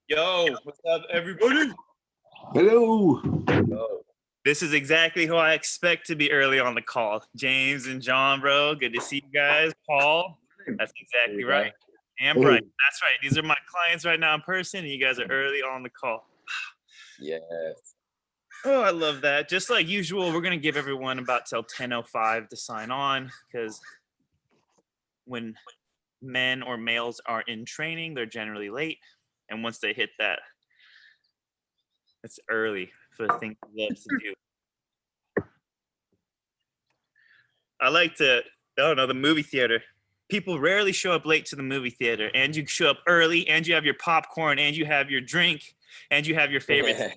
Yo, what's up, everybody? Hello. This is exactly who I expect to be early on the call. James and John, bro. Good to see you guys. Paul, that's exactly right. And Brian, that's right. These are my clients right now in person, and you guys are early on the call. Yes. Oh, I love that. Just like usual, we're going to give everyone about till 10:05 to sign on, because when men or males are in training, they're generally late. And once they hit that, it's early for the thing they love to do. I like to, the movie theater. People rarely show up late to the movie theater, and you show up early, and you have your popcorn, and you have your drink, and you have your favorite thing.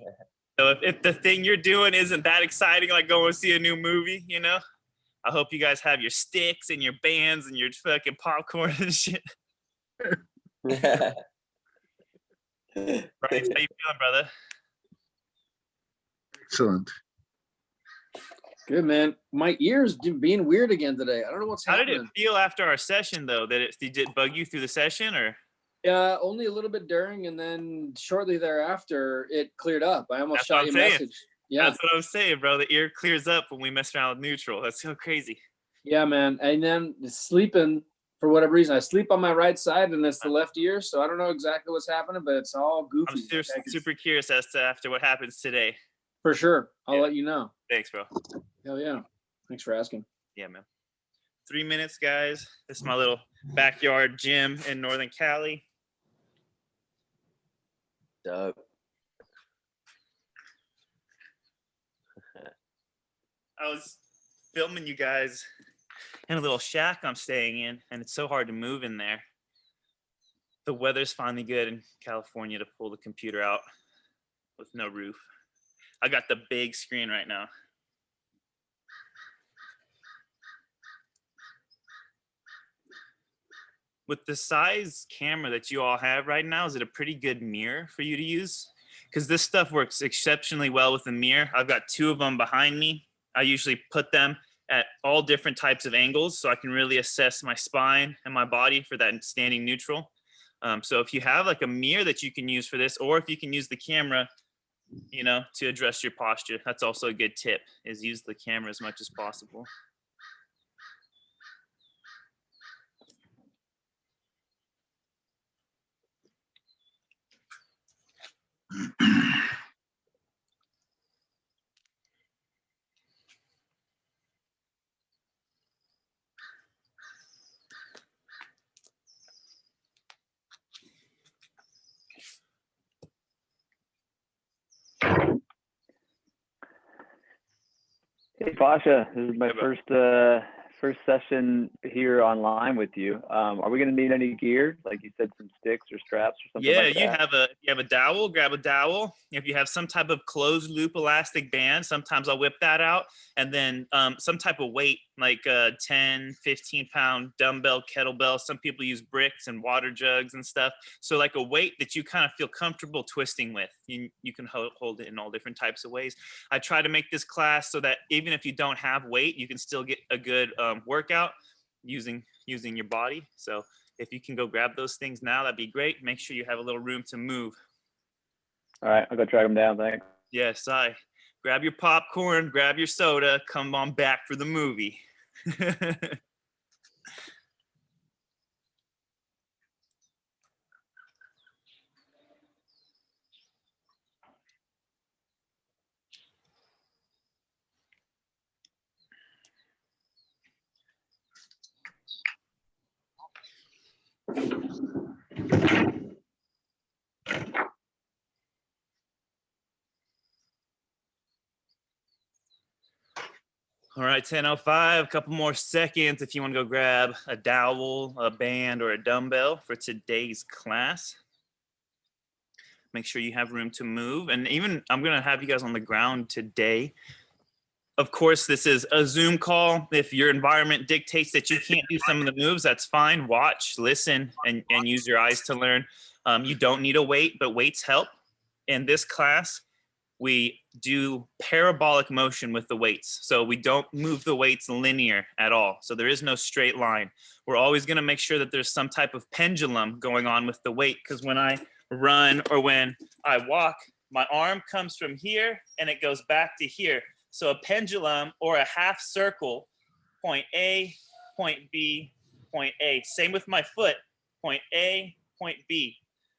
So if the thing you're doing isn't that exciting, like going to see a new movie, I hope you guys have your sticks and your bands and your fucking popcorn and shit. Bryce, how you feeling, brother? Excellent. Good, man. My ears being weird again today. I don't know what's happening. How did it feel after our session, though? Did it bug you through the session, or? Only a little bit during, and then shortly thereafter, it cleared up. I almost shot you a message. Yeah, that's what I'm saying, bro. The ear clears up when we mess around with neutral. That's so crazy. Yeah, man. And then sleeping, for whatever reason, I sleep on my right side, and it's the left ear, so I don't know exactly what's happening, but it's all goofy. I'm super curious as to after what happens today. For sure. I'll let you know. Thanks, bro. Hell yeah. Thanks for asking. Yeah, man. 3 minutes, guys. This is my little backyard gym in Northern Cali. Dope. I was filming you guys in a little shack I'm staying in, and it's so hard to move in there. The weather's finally good in California to pull the computer out with no roof. I got the big screen right now. With the size camera that you all have right now, is it a pretty good mirror for you to use? Because this stuff works exceptionally well with the mirror. I've got 2 of them behind me. I usually put them at all different types of angles so I can really assess my spine and my body for that standing neutral. So if you have like a mirror that you can use for this, or if you can use the camera, to address your posture, that's also a good tip, is use the camera as much as possible. Hey, Pasha, this is my first session here online with you. Are we going to need any gear? Like you said, some sticks or straps or something like that? Yeah, you have a dowel, grab a dowel. If you have some type of closed loop elastic band, sometimes I'll whip that out. And then some type of weight, like a 10, 15-pound dumbbell, kettlebell. Some people use bricks and water jugs and stuff. So like a weight that you kind of feel comfortable twisting with. You can hold it in all different types of ways. I try to make this class so that even if you don't have weight, you can still get a good workout using your body. So if you can go grab those things now, that'd be great. Make sure you have a little room to move. All right, I'll go track them down. Thanks. Yes, grab your popcorn, grab your soda, come on back for the movie. All right, 10:05, a couple more seconds if you want to go grab a dowel, a band, or a dumbbell for today's class. Make sure you have room to move. And even I'm going to have you guys on the ground today. Of course, this is a Zoom call. If your environment dictates that you can't do some of the moves, that's fine. Watch, listen, and use your eyes to learn. You don't need a weight, but weights help. In this class, we do parabolic motion with the weights. So we don't move the weights linear at all. So there is no straight line. We're always going to make sure that there's some type of pendulum going on with the weight, because when I run, or when I walk, my arm comes from here and it goes back to here. So a pendulum or a half circle, point A, point B, point A. Same with my foot, point A, point B.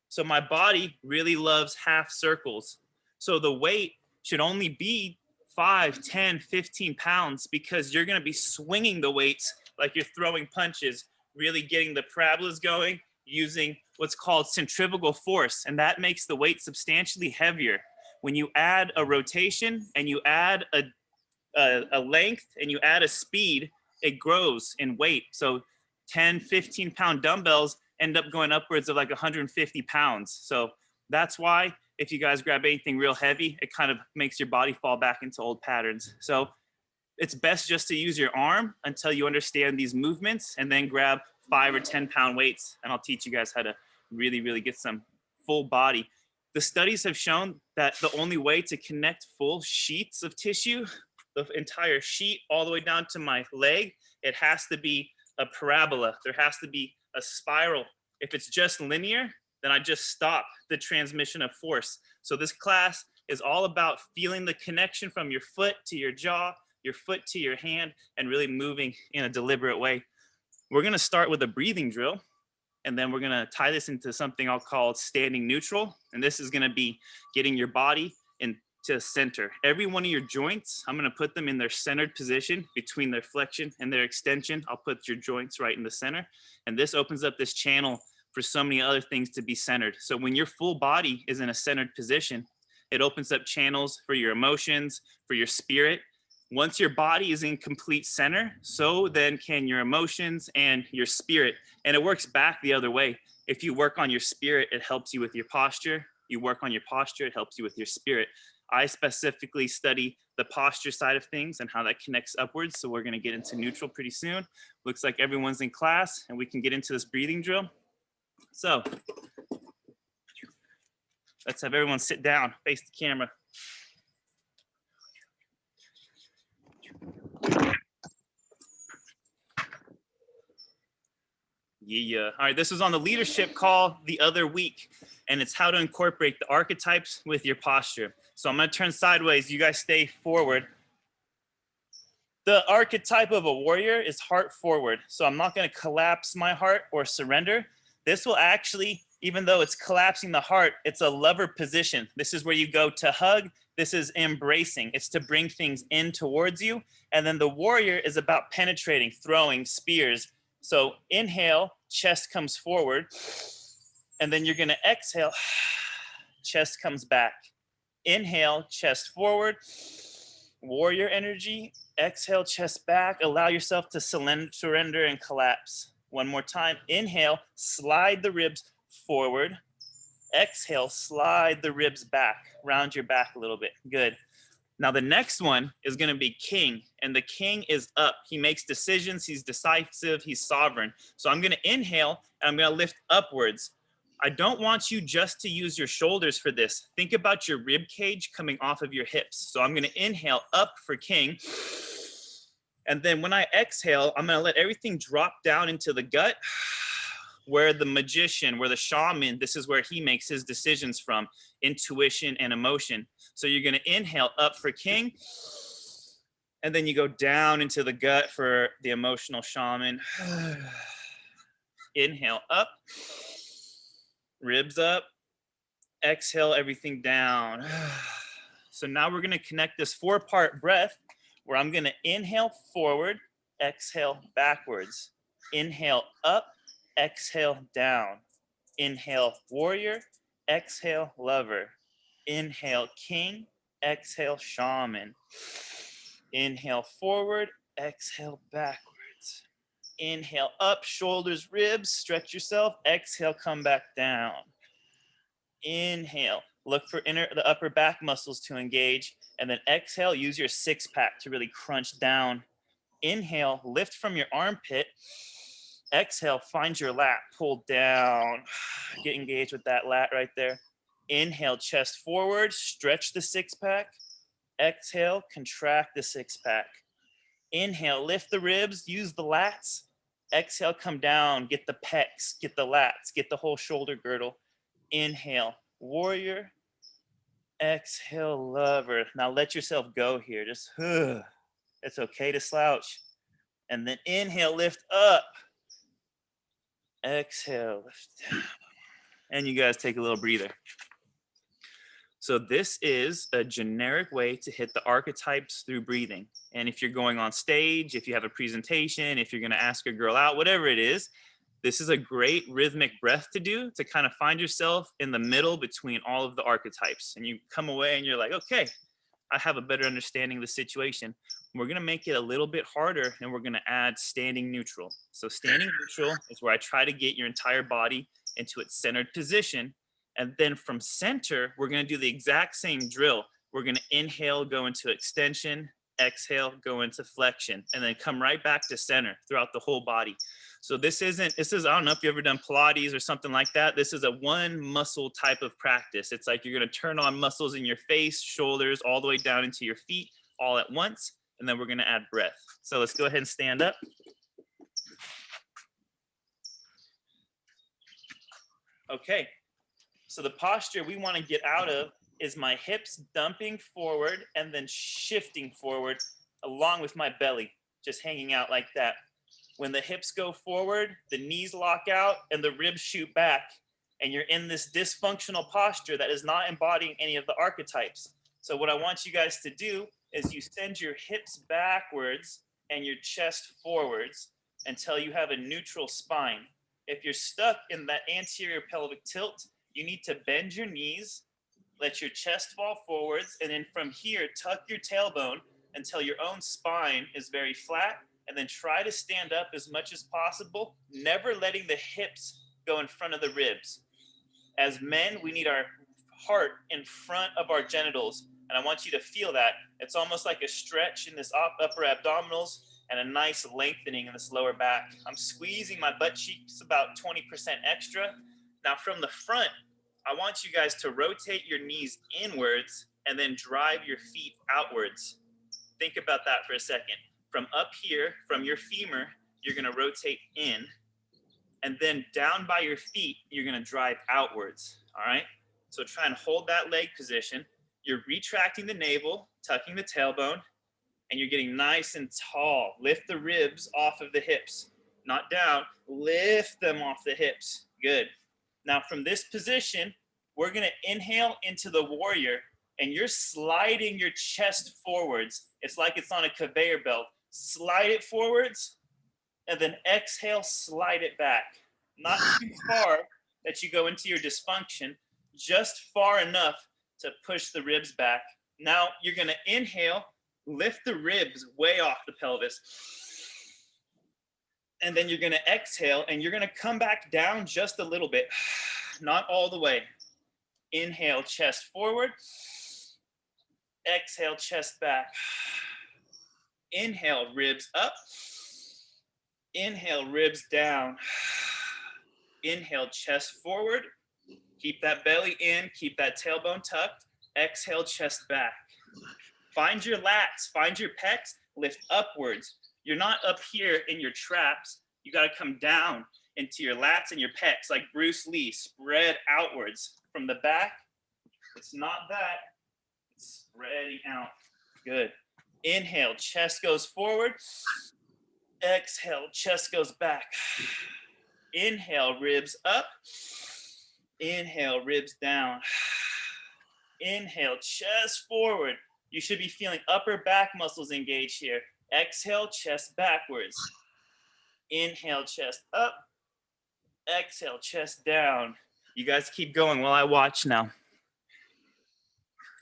So my body really loves half circles. So the weight should only be 5, 10, 15 pounds because you're going to be swinging the weights like you're throwing punches, really getting the parabolas going using what's called centrifugal force. And that makes the weight substantially heavier. When you add a rotation and you add a length and you add a speed, it grows in weight. So 10, 15 pound dumbbells end up going upwards of like 150 pounds. So that's why if you guys grab anything real heavy, it kind of makes your body fall back into old patterns. So it's best just to use your arm until you understand these movements and then grab 5 or 10 pound weights. And I'll teach you guys how to really, really get some full body. The studies have shown that the only way to connect full sheets of tissue, the entire sheet all the way down to my leg, it has to be a parabola. There has to be a spiral. If it's just linear, then I just stop the transmission of force. So this class is all about feeling the connection from your foot to your jaw, your foot to your hand, and really moving in a deliberate way. We're gonna start with a breathing drill, and then we're gonna tie this into something I'll call standing neutral. And this is gonna be getting your body into center. Every one of your joints, I'm gonna put them in their centered position between their flexion and their extension. I'll put your joints right in the center. And this opens up this channel for so many other things to be centered. So when your full body is in a centered position, it opens up channels for your emotions, for your spirit. Once your body is in complete center, so then can your emotions and your spirit. And it works back the other way. If you work on your spirit, it helps you with your posture. You work on your posture, it helps you with your spirit. I specifically study the posture side of things and how that connects upwards. So we're gonna get into neutral pretty soon. Looks like everyone's in class and we can get into this breathing drill. So let's have everyone sit down, face the camera. Yeah. All right, this was on the leadership call the other week, and it's how to incorporate the archetypes with your posture. So I'm gonna turn sideways, you guys stay forward. The archetype of a warrior is heart forward. So I'm not gonna collapse my heart or surrender. This will actually, even though it's collapsing the heart, it's a lover position. This is where you go to hug. This is embracing. It's to bring things in towards you. And then the warrior is about penetrating, throwing spears. So inhale, chest comes forward. And then you're gonna exhale, chest comes back. Inhale, chest forward, warrior energy. Exhale, chest back. Allow yourself to surrender and collapse. One more time. Inhale, slide the ribs forward. Exhale, slide the ribs back. Round your back a little bit. Good. Now the next one is going to be king, and the king is up. He makes decisions. He's decisive. He's sovereign. So I'm going to inhale, and I'm going to lift upwards. I don't want you just to use your shoulders for this. Think about your rib cage coming off of your hips. So I'm going to inhale up for king. And then when I exhale, I'm going to let everything drop down into the gut, where the magician, where the shaman, this is where he makes his decisions from, intuition and emotion. So you're going to inhale up for king, and then you go down into the gut for the emotional shaman. Inhale up, ribs up, exhale everything down. So now we're going to connect this 4-part breath where I'm going to inhale forward, exhale backwards. Inhale up, exhale down. Inhale warrior, exhale lover. Inhale king, exhale shaman. Inhale forward, exhale backwards. Inhale up, shoulders, ribs, stretch yourself. Exhale, come back down. Inhale, look for the upper back muscles to engage. And then exhale, use your 6-pack to really crunch down. Inhale, lift from your armpit. Exhale, find your lat, pull down. Get engaged with that lat right there. Inhale, chest forward, stretch the 6-pack. Exhale, contract the 6-pack. Inhale, lift the ribs, use the lats. Exhale, come down, get the pecs, get the lats, get the whole shoulder girdle. Inhale, warrior. Exhale, lover. Now let yourself go here. Just, it's okay to slouch. And then inhale, lift up. Exhale, lift down. And you guys take a little breather. So this is a generic way to hit the archetypes through breathing. And if you're going on stage, if you have a presentation, if you're going to ask a girl out, whatever it is, this is a great rhythmic breath to do to kind of find yourself in the middle between all of the archetypes. And you come away and you're like, okay, I have a better understanding of the situation. We're going to make it a little bit harder, and we're going to add standing neutral. So standing neutral is where I try to get your entire body into its centered position. And then from center, we're going to do the exact same drill. We're going to inhale, go into extension, exhale, go into flexion, and then come right back to center throughout the whole body. So this is, I don't know if you've ever done Pilates or something like that. This is a one muscle type of practice. It's like you're going to turn on muscles in your face, shoulders, all the way down into your feet all at once. And then we're going to add breath. So let's go ahead and stand up. Okay. So the posture we want to get out of is my hips dumping forward and then shifting forward along with my belly, just hanging out like that. When the hips go forward, the knees lock out and the ribs shoot back, and you're in this dysfunctional posture that is not embodying any of the archetypes. So what I want you guys to do is you send your hips backwards and your chest forwards until you have a neutral spine. If you're stuck in that anterior pelvic tilt, you need to bend your knees, let your chest fall forwards, and then from here, tuck your tailbone until your own spine is very flat, and then try to stand up as much as possible, never letting the hips go in front of the ribs. As men, we need our heart in front of our genitals, and I want you to feel that. It's almost like a stretch in this upper abdominals and a nice lengthening in this lower back. I'm squeezing my butt cheeks about 20% extra. Now from the front, I want you guys to rotate your knees inwards and then drive your feet outwards. Think about that for a second. From up here, from your femur, you're gonna rotate in, and then down by your feet, you're gonna drive outwards, all right? So try and hold that leg position. You're retracting the navel, tucking the tailbone, and you're getting nice and tall. Lift the ribs off of the hips, not down, lift them off the hips, good. Now from this position, we're gonna inhale into the warrior, and you're sliding your chest forwards. It's like it's on a conveyor belt. Slide it forwards, and then exhale, slide it back. Not too far that you go into your dysfunction, just far enough to push the ribs back. Now you're gonna inhale, lift the ribs way off the pelvis. And then you're gonna exhale, and you're gonna come back down just a little bit, not all the way. Inhale, chest forward. Exhale, chest back. Inhale, ribs up. Inhale, ribs down. Inhale, chest forward. Keep that belly in, keep that tailbone tucked. Exhale, chest back. Find your lats, find your pecs, lift upwards. You're not up here in your traps. You gotta come down into your lats and your pecs, like Bruce Lee, spread outwards. From the back, it's not that, it's spreading out. Good. Inhale, chest goes forward. Exhale, chest goes back. Inhale, ribs up. Inhale, ribs down. Inhale, chest forward. You should be feeling upper back muscles engaged here. Exhale, chest backwards. Inhale, chest up. Exhale, chest down. You guys keep going while I watch now.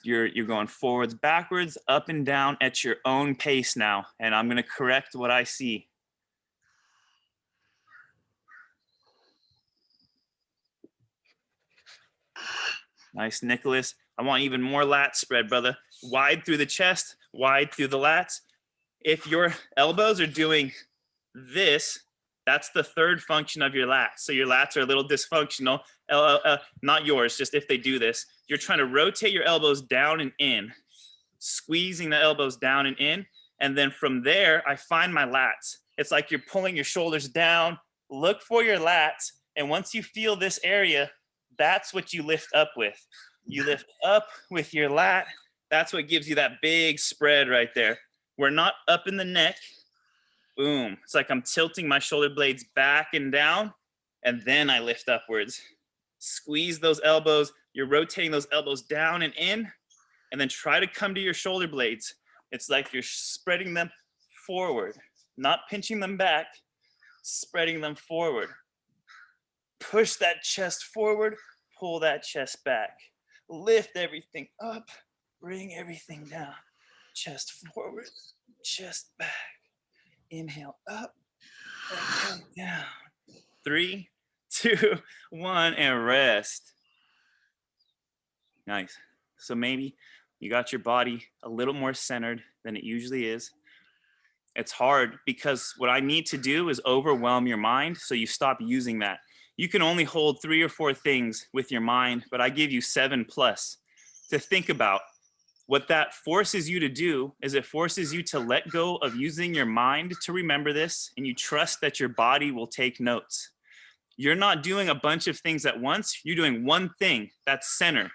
You're going forwards, backwards, up and down at your own pace now. And I'm gonna correct what I see. Nice, Nicholas. I want even more lat spread, brother. Wide through the chest, wide through the lats. If your elbows are doing this, that's the third function of your lats. So your lats are a little dysfunctional. Not yours, just if they do this. You're trying to rotate your elbows down and in, squeezing the elbows down and in. And then from there, I find my lats. It's like you're pulling your shoulders down. Look for your lats. And once you feel this area, That's what you lift up with. You lift up with your lat. That's what gives you that big spread right there. We're not up in the neck. Boom. It's like I'm tilting my shoulder blades back and down, and then I lift upwards. Squeeze those elbows. You're rotating those elbows down and in, and then try to come to your shoulder blades. It's like you're spreading them forward, not pinching them back, spreading them forward. Push that chest forward, pull that chest back. Lift everything up, bring everything down. Chest forward, chest back. Inhale up, exhale down. 3, 2, 1, and rest. Nice. So maybe you got your body a little more centered than it usually is. It's hard because what I need to do is overwhelm your mind so you stop using that. You can only hold 3 or 4 things with your mind, but I give you 7+ to think about. What that forces you to do is it forces you to let go of using your mind to remember this, and you trust that your body will take notes. You're not doing a bunch of things at once. You're doing one thing. That's center.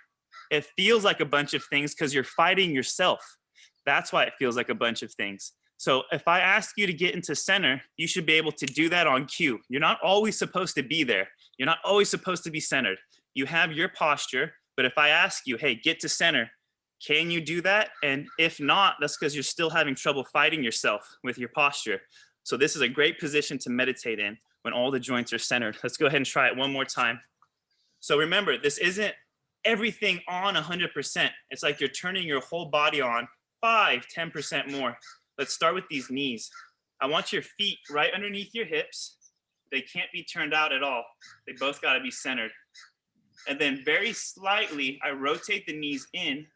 It feels like a bunch of things because you're fighting yourself. That's why it feels like a bunch of things. So if I ask you to get into center, you should be able to do that on cue. You're not always supposed to be there. You're not always supposed to be centered. You have your posture, but if I ask you, hey, get to center, can you do that? And if not, that's because you're still having trouble fighting yourself with your posture. So this is a great position to meditate in when all the joints are centered. Let's go ahead and try it one more time. So remember, this isn't everything on 100%. It's like you're turning your whole body on 5, 10% more. Let's start with these knees. I want your feet right underneath your hips. They can't be turned out at all. They both got to be centered. And then very slightly, I rotate the knees in,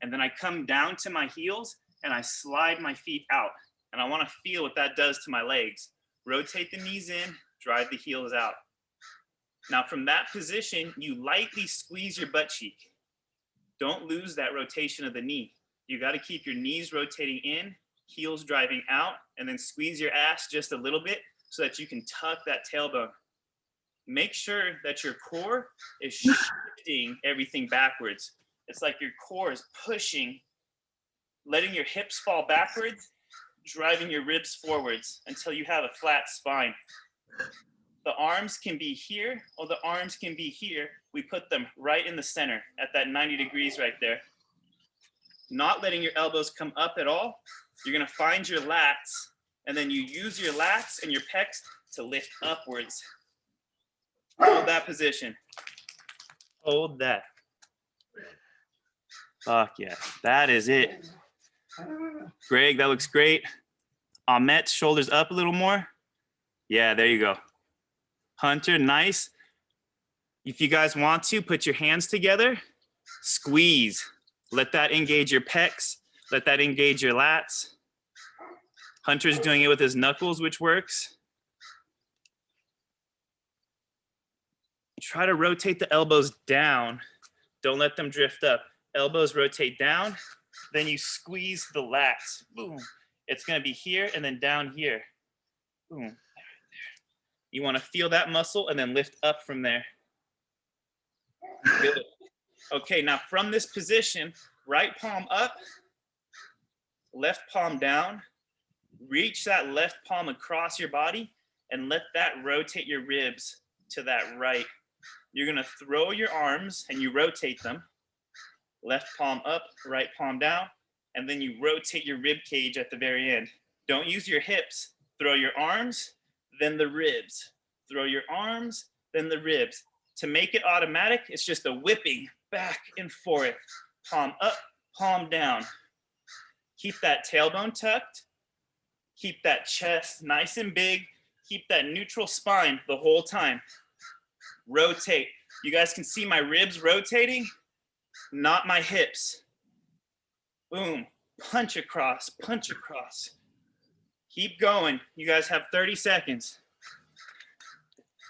and then I come down to my heels and I slide my feet out. And I want to feel what that does to my legs. Rotate the knees in, drive the heels out. Now from that position, you lightly squeeze your butt cheek. Don't lose that rotation of the knee. You got to keep your knees rotating in, heels driving out, and then squeeze your ass just a little bit so that you can tuck that tailbone. Make sure that your core is shifting everything backwards. It's like your core is pushing, letting your hips fall backwards, driving your ribs forwards until you have a flat spine. The arms can be here or the arms can be here. We put them right in the center at that 90 degrees right there. Not letting your elbows come up at all. You're gonna find your lats, and then you use your lats and your pecs to lift upwards. Hold that position. Hold that. Fuck yeah, that is it. Greg, that looks great. Ahmet, shoulders up a little more. Yeah, there you go. Hunter, nice. If you guys want to, put your hands together, squeeze. Let that engage your pecs. Let that engage your lats. Hunter's doing it with his knuckles, which works. Try to rotate the elbows down. Don't let them drift up. Elbows rotate down, then you squeeze the lats. Boom. It's gonna be here and then down here. Boom. You wanna feel that muscle and then lift up from there. Good. Okay, now from this position, right palm up, left palm down, reach that left palm across your body and let that rotate your ribs to that right. You're gonna throw your arms and you rotate them. Left palm up, right palm down, and then you rotate your rib cage at the very end. Don't use your hips. Throw your arms, then the ribs. Throw your arms, then the ribs. To make it automatic, it's just a whipping back and forth. Palm up, palm down. Keep that tailbone tucked. Keep that chest nice and big. Keep that neutral spine the whole time. Rotate. You guys can see my ribs rotating, not my hips. Boom. Punch across, punch across. Keep going. You guys have 30 seconds.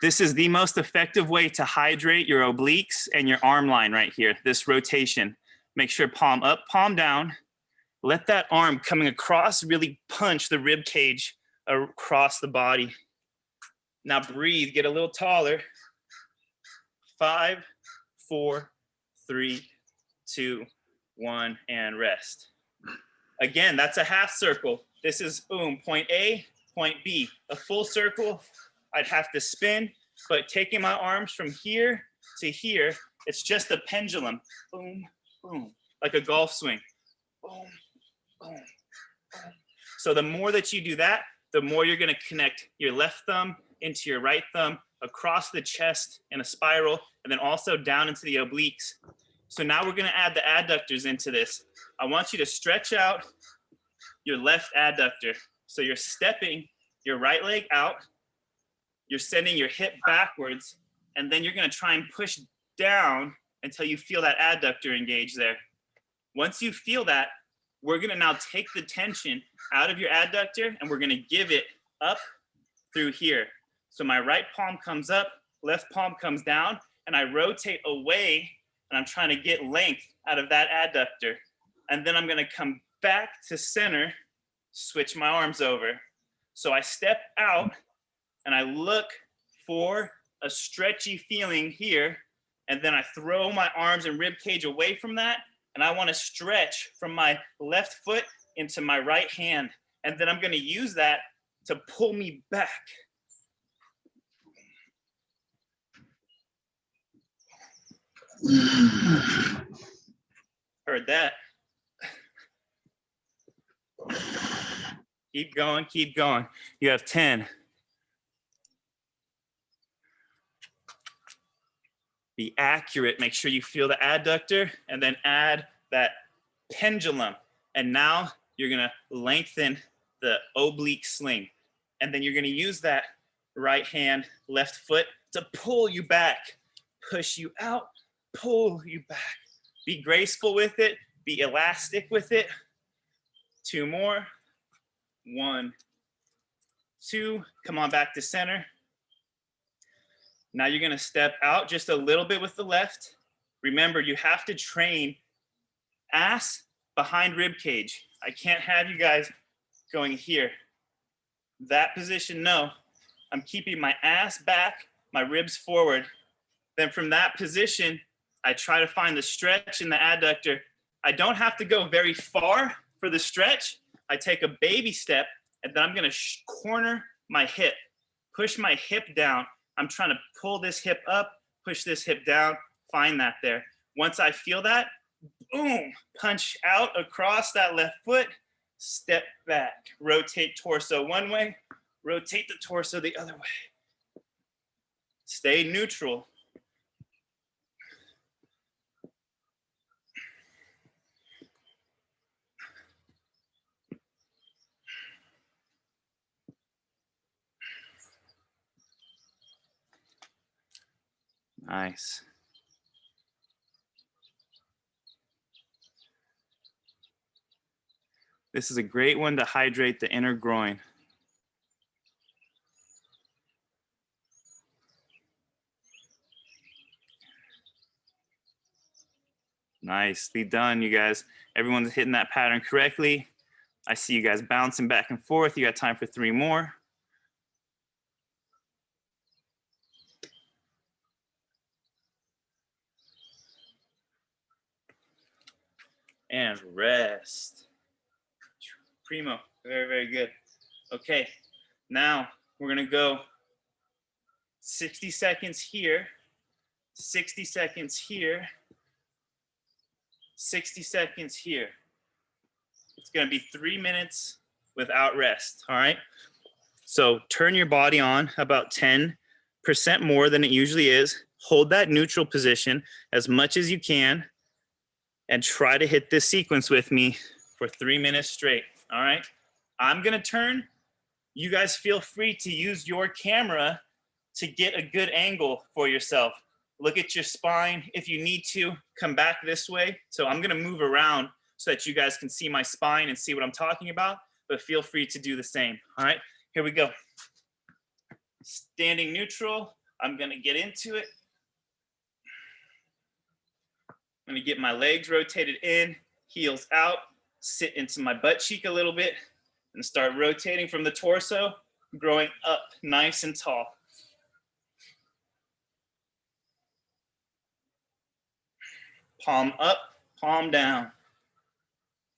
This is the most effective way to hydrate your obliques and your arm line right here, this rotation. Make sure palm up, palm down. Let that arm coming across really punch the rib cage across the body. Now breathe, get a little taller. 5, 4, 3, 2, 1, and rest. Again, that's a half circle. This is boom, point A, point B. A full circle, I'd have to spin, but taking my arms from here to here, it's just a pendulum. Boom, boom, like a golf swing. Boom, boom, boom. So the more that you do that, the more you're gonna connect your left thumb into your right thumb, across the chest in a spiral, and then also down into the obliques. So now we're gonna add the adductors into this. I want you to stretch out your left adductor. So you're stepping your right leg out, you're sending your hip backwards, and then you're gonna try and push down until you feel that adductor engage there. Once you feel that, we're gonna now take the tension out of your adductor and we're gonna give it up through here. So my right palm comes up, left palm comes down, and I rotate away, and I'm trying to get length out of that adductor. And then I'm gonna come back to center, switch my arms over. So I step out and I look for a stretchy feeling here, and then I throw my arms and rib cage away from that, and I wanna stretch from my left foot into my right hand. And then I'm gonna use that to pull me back. Heard that. Keep going, keep going. You have 10. Be accurate, make sure you feel the adductor and then add that pendulum. And now you're gonna lengthen the oblique sling. And then you're gonna use that right hand, left foot to pull you back, push you out, pull you back. Be graceful with it, be elastic with it. 2 more. 1, 2, come on back to center. Now you're gonna step out just a little bit with the left. Remember, you have to train ass behind rib cage. I can't have you guys going here. That position, no. I'm keeping my ass back, my ribs forward. Then from that position, I try to find the stretch in the adductor. I don't have to go very far for the stretch. I take a baby step, and then I'm gonna corner my hip, push my hip down. I'm trying to pull this hip up, push this hip down, find that there. Once I feel that, boom, punch out across that left foot, step back, rotate torso one way, rotate the torso the other way. Stay neutral. Nice. This is a great one to hydrate the inner groin. Nicely done, you guys. Everyone's hitting that pattern correctly. I see you guys bouncing back and forth. You got time for 3 more. And rest. Primo, very, very good. Okay, now we're gonna go 60 seconds here, 60 seconds here, 60 seconds here. It's gonna be 3 minutes without rest, all right? So turn your body on about 10% more than it usually is. Hold that neutral position as much as you can and try to hit this sequence with me for 3 minutes straight, all right? I'm gonna turn. You guys feel free to use your camera to get a good angle for yourself. Look at your spine. If you need to, come back this way. So I'm gonna move around so that you guys can see my spine and see what I'm talking about, but feel free to do the same, all right? Here we go. Standing neutral, I'm gonna get into it. I'm gonna get my legs rotated in, heels out, sit into my butt cheek a little bit, and start rotating from the torso, growing up nice and tall. Palm up, palm down.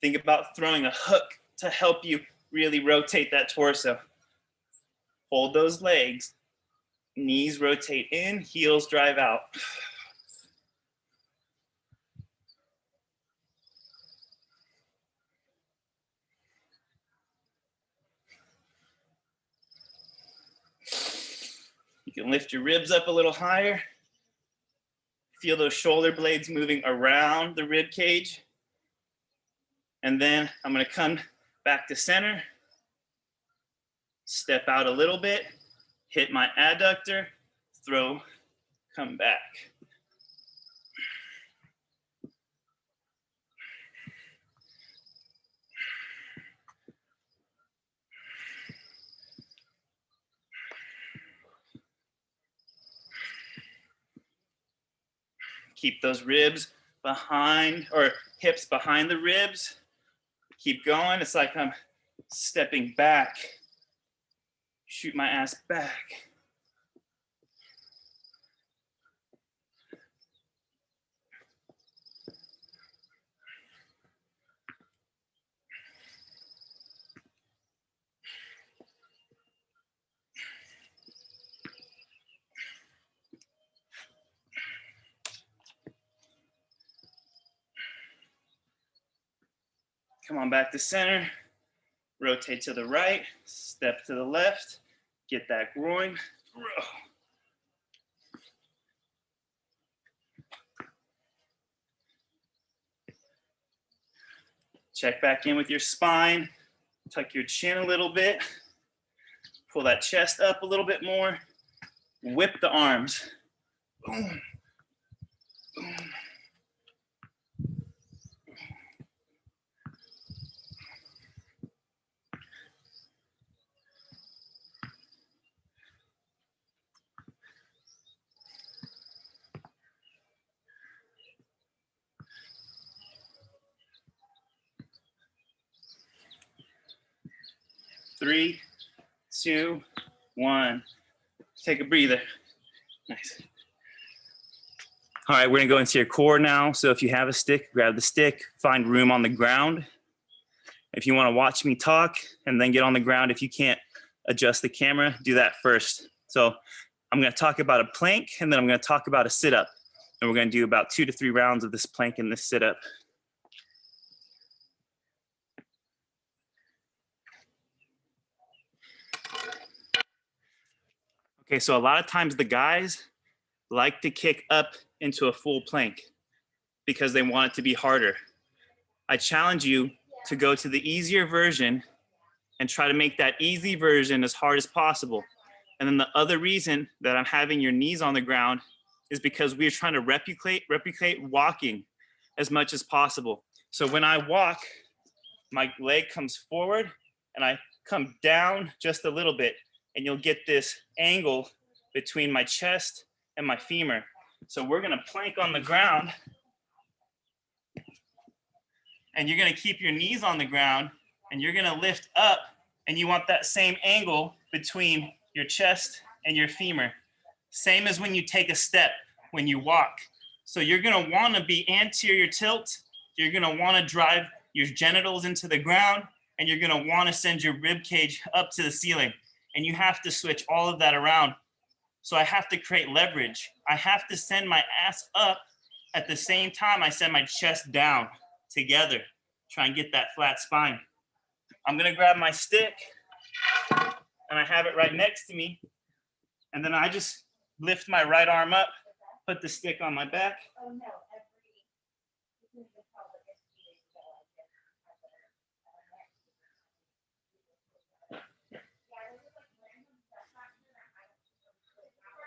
Think about throwing a hook to help you really rotate that torso. Hold those legs. Knees rotate in, heels drive out. You can lift your ribs up a little higher. Feel those shoulder blades moving around the rib cage. And then I'm gonna come back to center, step out a little bit, hit my adductor, throw, come back. Keep those ribs behind, or hips behind the ribs. Keep going. It's like I'm stepping back. Shoot my ass back. Come on back to center. Rotate to the right, step to the left, get that groin. Check back in with your spine. Tuck your chin a little bit. Pull that chest up a little bit more. Whip the arms. Boom. Boom. Three, two, one. Take a breather. Nice. All right, we're gonna go into your core now. So if you have a stick, grab the stick, find room on the ground. If you wanna watch me talk and then get on the ground, if you can't adjust the camera, do that first. So I'm gonna talk about a plank and then I'm gonna talk about a sit-up. And we're gonna do about 2 to 3 rounds of this plank and this sit-up. Okay, so a lot of times the guys like to kick up into a full plank because they want it to be harder. I challenge you to go to the easier version and try to make that easy version as hard as possible. And then the other reason that I'm having your knees on the ground is because we're trying to replicate walking as much as possible. So when I walk, my leg comes forward and I come down just a little bit, and you'll get this angle between my chest and my femur. So we're gonna plank on the ground, and you're gonna keep your knees on the ground, and you're gonna lift up, and you want that same angle between your chest and your femur. Same as when you take a step, when you walk. So you're gonna wanna be anterior tilt, you're gonna wanna drive your genitals into the ground, and you're gonna wanna send your rib cage up to the ceiling. And you have to switch all of that around. So I have to create leverage. I have to send my ass up at the same time I send my chest down together. Try and get that flat spine. I'm gonna grab my stick and I have it right next to me. And then I just lift my right arm up, put the stick on my back.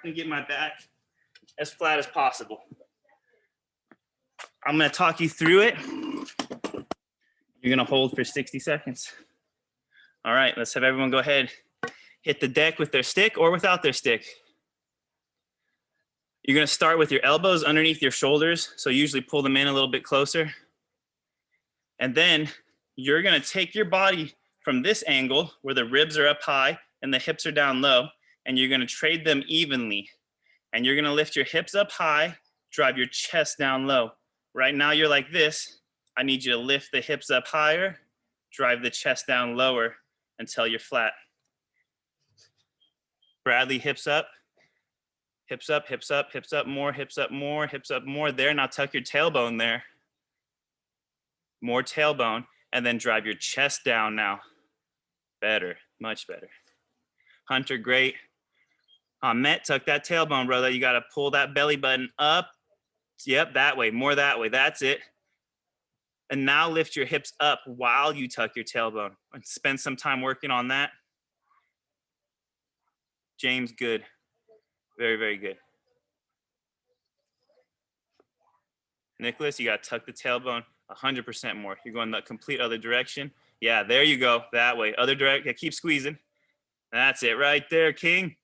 And get my back as flat as possible. I'm gonna talk you through it. You're gonna hold for 60 seconds. All right, let's have everyone go ahead, hit the deck with their stick or without their stick. You're gonna start with your elbows underneath your shoulders, so usually pull them in a little bit closer. And then you're gonna take your body from this angle where the ribs are up high and the hips are down low, and you're gonna trade them evenly. And you're gonna lift your hips up high, drive your chest down low. Right now you're like this. I need you to lift the hips up higher, drive the chest down lower until you're flat. Bradley, hips up, hips up, hips up, hips up more, hips up more, hips up more. There, now tuck your tailbone there. More tailbone, and then drive your chest down now. Better, much better. Hunter, great. Ahmet, tuck that tailbone, brother. You gotta pull that belly button up. Yep, that way, more that way, that's it. And now lift your hips up while you tuck your tailbone. And spend some time working on that. James, good. Very, very good. Nicholas, you gotta tuck the tailbone 100% more. You're going the complete other direction. Yeah, there you go, that way. Other direction, yeah, keep squeezing. That's it right there, King.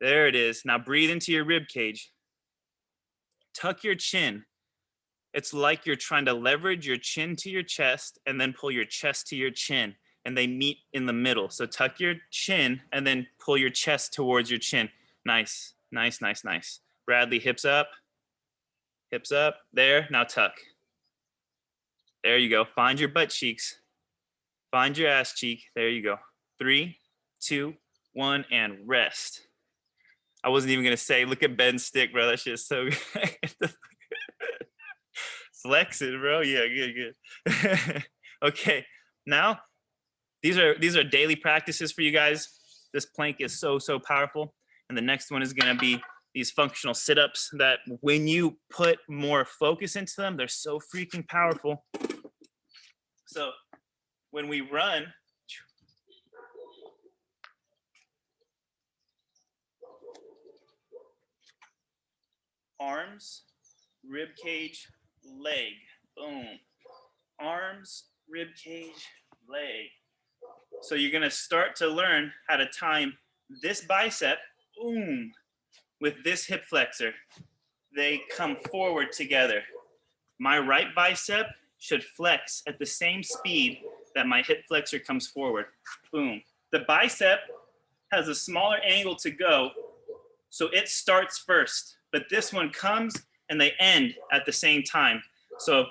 There it is. Now breathe into your rib cage. Tuck your chin. It's like you're trying to leverage your chin to your chest and then pull your chest to your chin, and they meet in the middle. So tuck your chin and then pull your chest towards your chin. Nice, nice, nice, nice. Bradley, hips up. Hips up. There, now tuck. There you go. Find your butt cheeks. Find your ass cheek. There you go. 3, 2, 1, and rest. I wasn't even gonna say, look at Ben's stick, bro. That shit's so good. Flex it, bro. Yeah, good, good. Okay, now these are daily practices for you guys. This plank is so powerful, and the next one is gonna be these functional sit-ups that when you put more focus into them, they're so freaking powerful. So when we run, arms, rib cage, leg, boom. Arms, rib cage, leg. So you're gonna start to learn how to time this bicep, boom, with this hip flexor. They come forward together. My right bicep should flex at the same speed that my hip flexor comes forward, boom. The bicep has a smaller angle to go, so it starts first, but this one comes and they end at the same time. So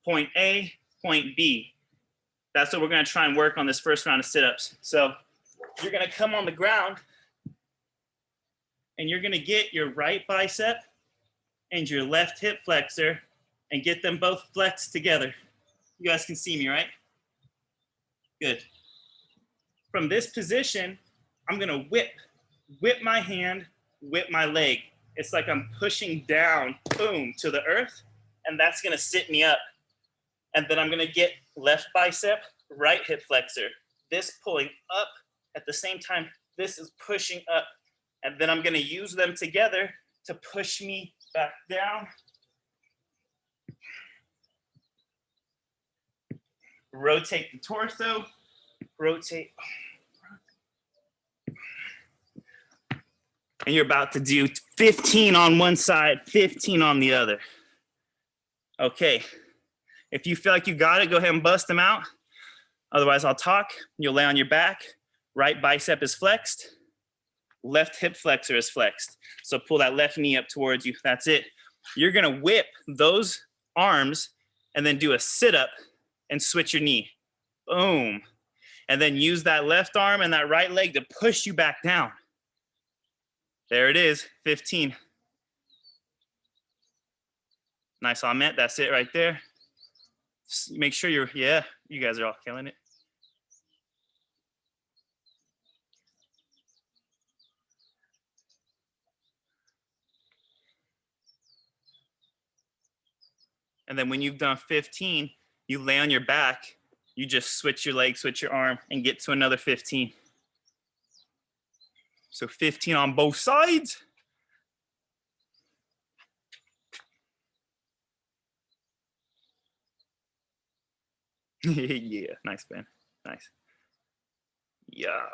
point A, point B. That's what we're gonna try and work on this first round of sit-ups. So you're gonna come on the ground and you're gonna get your right bicep and your left hip flexor and get them both flexed together. You guys can see me, right? Good. From this position, I'm gonna whip my hand, whip my leg. It's like I'm pushing down, boom, to the earth, and that's gonna sit me up. And then I'm gonna get left bicep, right hip flexor. This pulling up at the same time, this is pushing up. And then I'm gonna use them together to push me back down. Rotate the torso, rotate. And you're about to do 15 on one side, 15 on the other. Okay, if you feel like you got it, go ahead and bust them out. Otherwise, I'll talk. You'll lay on your back. Right bicep is flexed. Left hip flexor is flexed. So pull that left knee up towards you. That's it. You're gonna whip those arms and then do a sit-up and switch your knee. Boom. And then use that left arm and that right leg to push you back down. There it is, 15. Nice, Ahmet, that's it right there. Just make sure you're, yeah, you guys are all killing it. And then when you've done 15, you lay on your back, you just switch your leg, switch your arm, and get to another 15. So 15 on both sides. Yeah, nice, Ben. Nice. Yeah.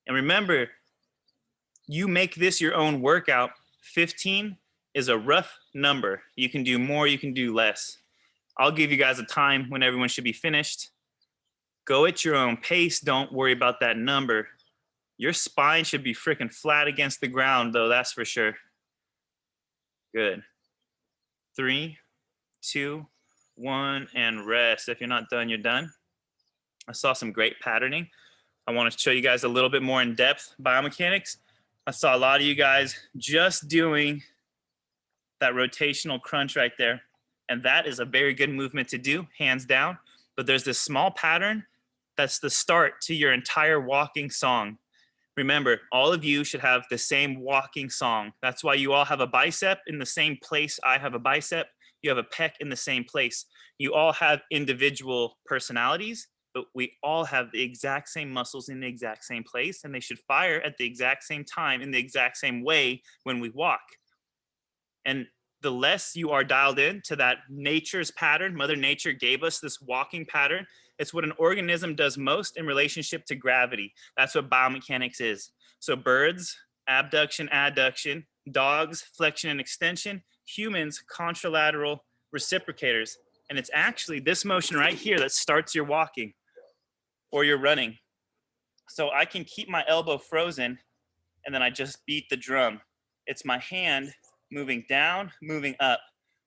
And remember, you make this your own workout. 15 is a rough number. You can do more, you can do less. I'll give you guys a time when everyone should be finished. Go at your own pace. Don't worry about that number. Your spine should be freaking flat against the ground though, that's for sure. Good. 3, 2, 1, and rest. If you're not done, you're done. I saw some great patterning. I want to show you guys a little bit more in depth biomechanics. I saw a lot of you guys just doing that rotational crunch right there. And that is a very good movement to do, hands down. But there's this small pattern that's the start to your entire walking song. Remember, all of you should have the same walking song. That's why you all have a bicep in the same place. I have a bicep. You have a pec in the same place. You all have individual personalities, but we all have the exact same muscles in the exact same place, and they should fire at the exact same time in the exact same way when we walk. And the less you are dialed in to that nature's pattern, Mother Nature gave us this walking pattern. It's what an organism does most in relationship to gravity. That's what biomechanics is. So birds, abduction, adduction; dogs, flexion and extension; humans, contralateral reciprocators. And it's actually this motion right here that starts your walking or your running. So I can keep my elbow frozen and then I just beat the drum. It's my hand moving down, moving up.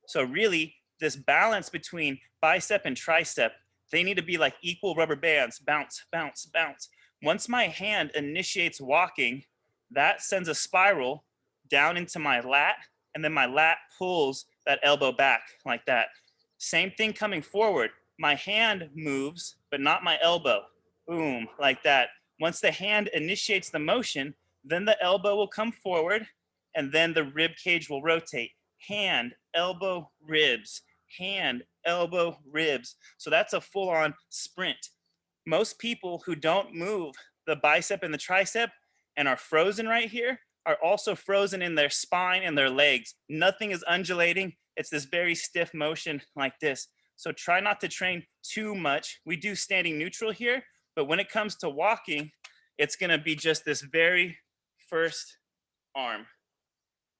So really, this balance between bicep and tricep, they need to be like equal rubber bands. Bounce, bounce, bounce. Once my hand initiates walking, that sends a spiral down into my lat, and then my lat pulls that elbow back like that. Same thing coming forward. My hand moves, but not my elbow. Boom, like that. Once the hand initiates the motion, then the elbow will come forward, and then the rib cage will rotate. Hand, elbow, ribs. Hand, elbow, ribs. So that's a full-on sprint. Most people who don't move the bicep and the tricep and are frozen right here are also frozen in their spine and their legs. Nothing is undulating. It's this very stiff motion like this. So try not to train too much. We do standing neutral here, but when it comes to walking, it's gonna be just this very first arm.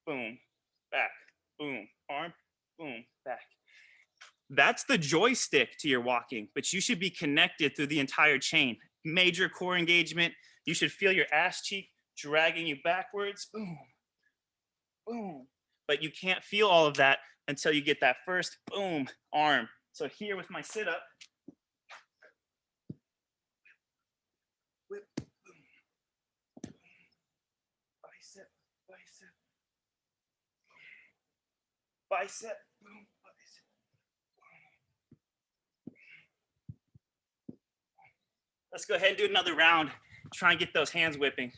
Boom, back, boom, arm, boom, back. That's the joystick to your walking, but you should be connected through the entire chain. Major core engagement. You should feel your ass cheek dragging you backwards. Boom, boom. But you can't feel all of that until you get that first boom arm. So here with my sit-up, whip, boom, bicep, bicep, bicep, boom, bicep. Let's go ahead and do another round. Try and get those hands whipping.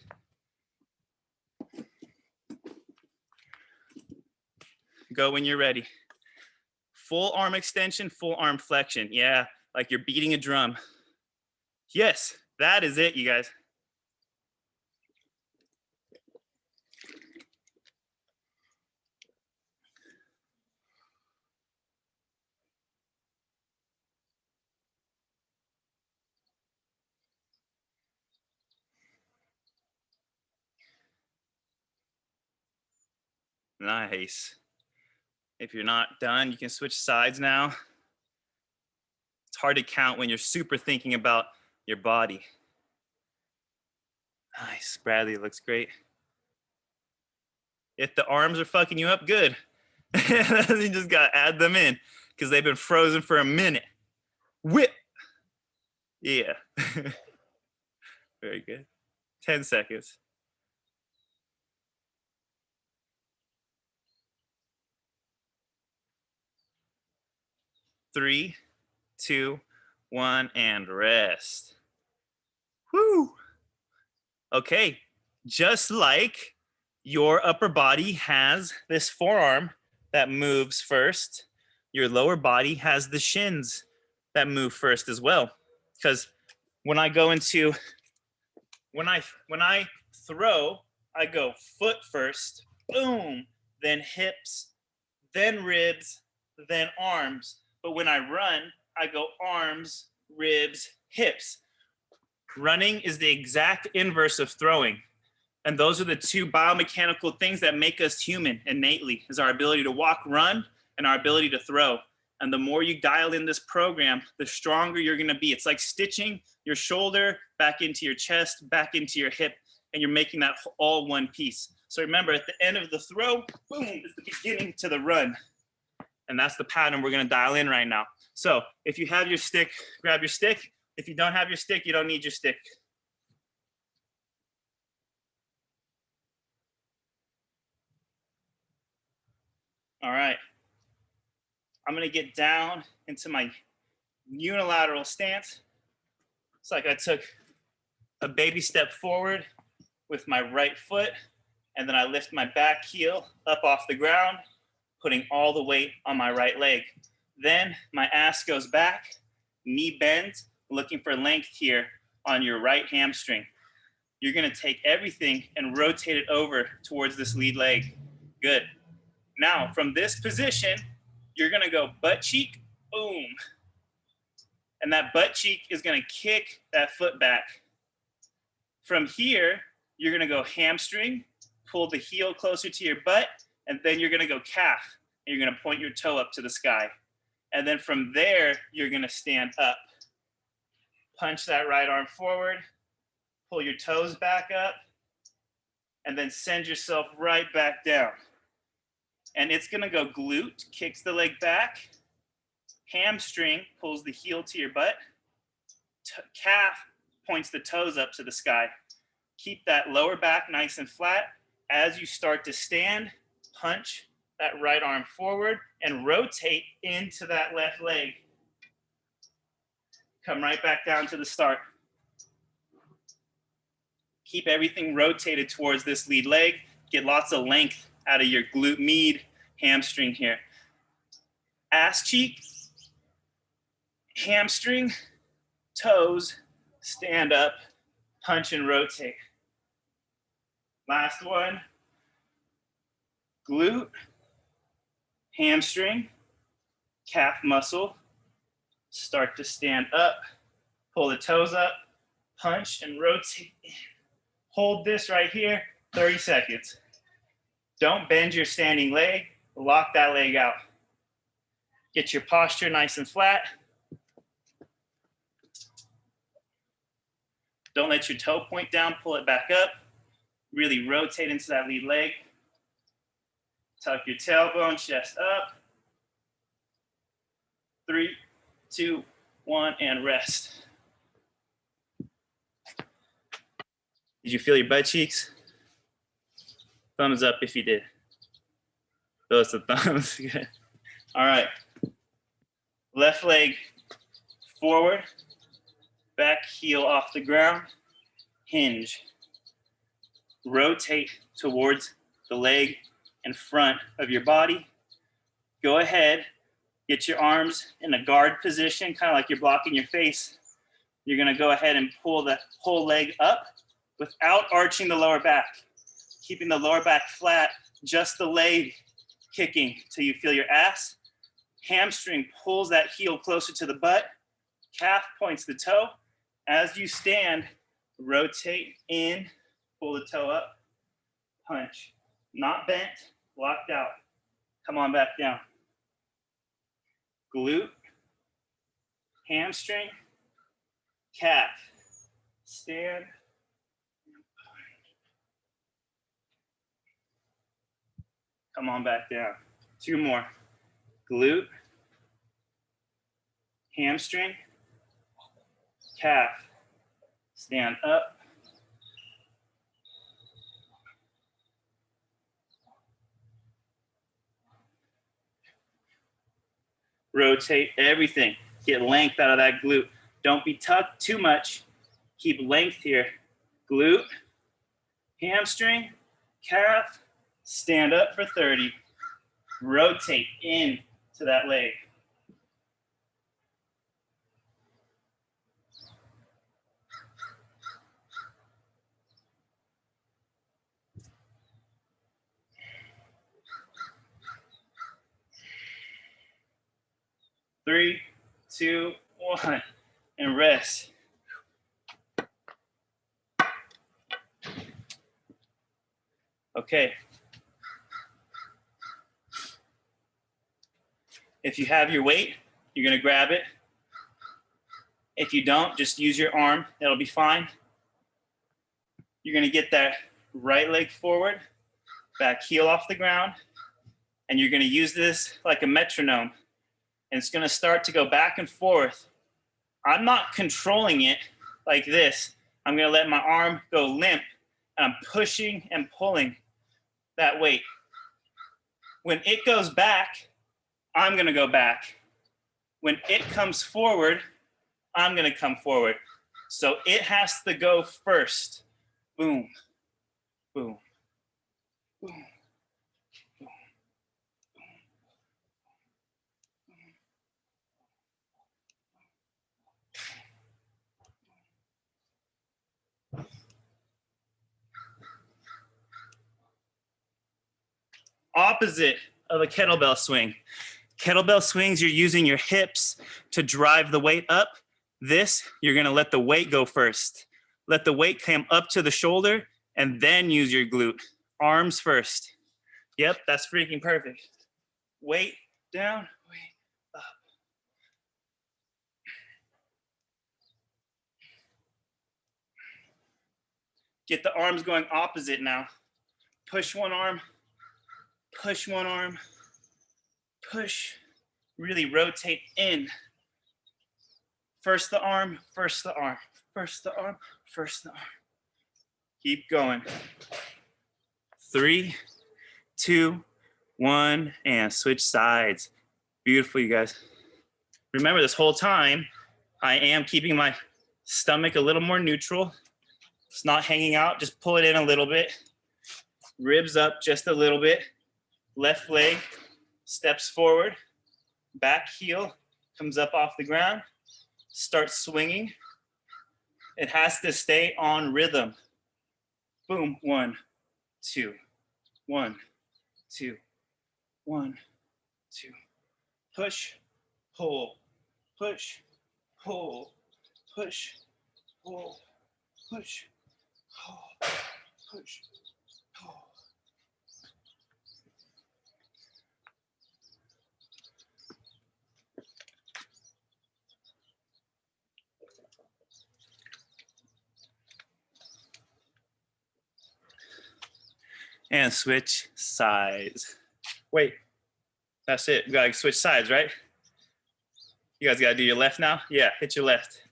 Go when you're ready. Full arm extension, full arm flexion. Yeah, like you're beating a drum. Yes, that is it, you guys. Nice. If you're not done, you can switch sides now. It's hard to count when you're super thinking about your body. Nice, Bradley, looks great. If the arms are fucking you up, good. You just gotta add them in because they've been frozen for a minute. Whip. Yeah. Very good. 10 seconds. Three, 2, 1, and rest. Woo! Okay, just like your upper body has this forearm that moves first, your lower body has the shins that move first as well. Because when I go into, when I throw, I go foot first, boom, then hips, then ribs, then arms. But when I run, I go arms, ribs, hips. Running is the exact inverse of throwing. And those are the two biomechanical things that make us human innately, is our ability to walk, run, and our ability to throw. And the more you dial in this program, the stronger you're gonna be. It's like stitching your shoulder back into your chest, back into your hip. and you're making that all one piece. So remember, at the end of the throw, boom, is the beginning to the run. And that's the pattern we're gonna dial in right now. So if you have your stick, grab your stick. If you don't have your stick, you don't need your stick. All right. I'm gonna get down into my unilateral stance. It's like I took a baby step forward with my right foot, and then I lift my back heel up off the ground, putting all the weight on my right leg. Then my ass goes back, knee bends, looking for length here on your right hamstring. You're gonna take everything and rotate it over towards this lead leg. Good. Now, from this position, you're gonna go butt cheek, boom. And that butt cheek is gonna kick that foot back. From here, you're gonna go hamstring, pull the heel closer to your butt, and then you're gonna go calf, and you're gonna point your toe up to the sky. And then from there, you're gonna stand up. Punch that right arm forward, pull your toes back up, and then send yourself right back down. And it's gonna go glute, kicks the leg back, hamstring pulls the heel to your butt, calf points the toes up to the sky. Keep that lower back nice and flat. As you start to stand, punch that right arm forward and rotate into that left leg. Come right back down to the start. Keep everything rotated towards this lead leg. Get lots of length out of your glute med, hamstring here. Ass cheek, hamstring, toes, stand up, punch and rotate. Last one, glute, hamstring, calf muscle, start to stand up, pull the toes up, punch and rotate. Hold this right here, 30 seconds. Don't bend your standing leg, lock that leg out. Get your posture nice and flat. Don't let your toe point down, pull it back up. Really rotate into that lead leg. Tuck your tailbone, chest up. 3, 2, 1, and rest. Did you feel your butt cheeks? Thumbs up if you did. Those are thumbs. Good. All right. Left leg forward, back heel off the ground, hinge. Rotate towards the leg in front of your body. Go ahead, get your arms in a guard position, kind of like you're blocking your face. You're gonna go ahead and pull the whole leg up without arching the lower back. Keeping the lower back flat, just the leg kicking till you feel your ass. Hamstring pulls that heel closer to the butt. Calf points the toe. As you stand, rotate in, pull the toe up, punch. Not bent, locked out. Come on back down. Glute, hamstring, calf. Stand. Come on back down. 2 more. Glute, hamstring, calf. Stand up. Rotate everything. Get length out of that glute. Don't be tucked too much. Keep length here. Glute, hamstring, calf. Stand up for 30. Rotate in to that leg. Three, 2, 1, and rest. Okay. If you have your weight, you're gonna grab it. If you don't, just use your arm, that'll be fine. you're gonna get that right leg forward, back heel off the ground, and you're gonna use this like a metronome. And it's gonna start to go back and forth. I'm not controlling it like this. I'm gonna let my arm go limp, and I'm pushing and pulling that weight. When it goes back, I'm gonna go back. When it comes forward, I'm gonna come forward. So it has to go first. Boom, boom, boom. Opposite of a kettlebell swing. Kettlebell swings, you're using your hips to drive the weight up. This, you're gonna let the weight go first. Let the weight come up to the shoulder and then use your glute. Arms first. Yep, that's freaking perfect. Weight down, weight up. Get the arms going opposite now. Push one arm, push one arm, push, really rotate in. First the arm, first the arm, first the arm, first the arm. Keep going. 3, 2, 1, and switch sides. Beautiful, you guys. Remember, this whole time, I am keeping my stomach a little more neutral. It's not hanging out, just pull it in a little bit. Ribs up just a little bit. Left leg steps forward. Back heel comes up off the ground. Start swinging. It has to stay on rhythm. Boom, 1, 2, 1, 2, 1, 2. Push, pull, push, pull, push, pull, push, pull, push, pull. And switch sides. Wait, that's it. We gotta switch sides, right? You guys gotta do your left now? Yeah, hit your left.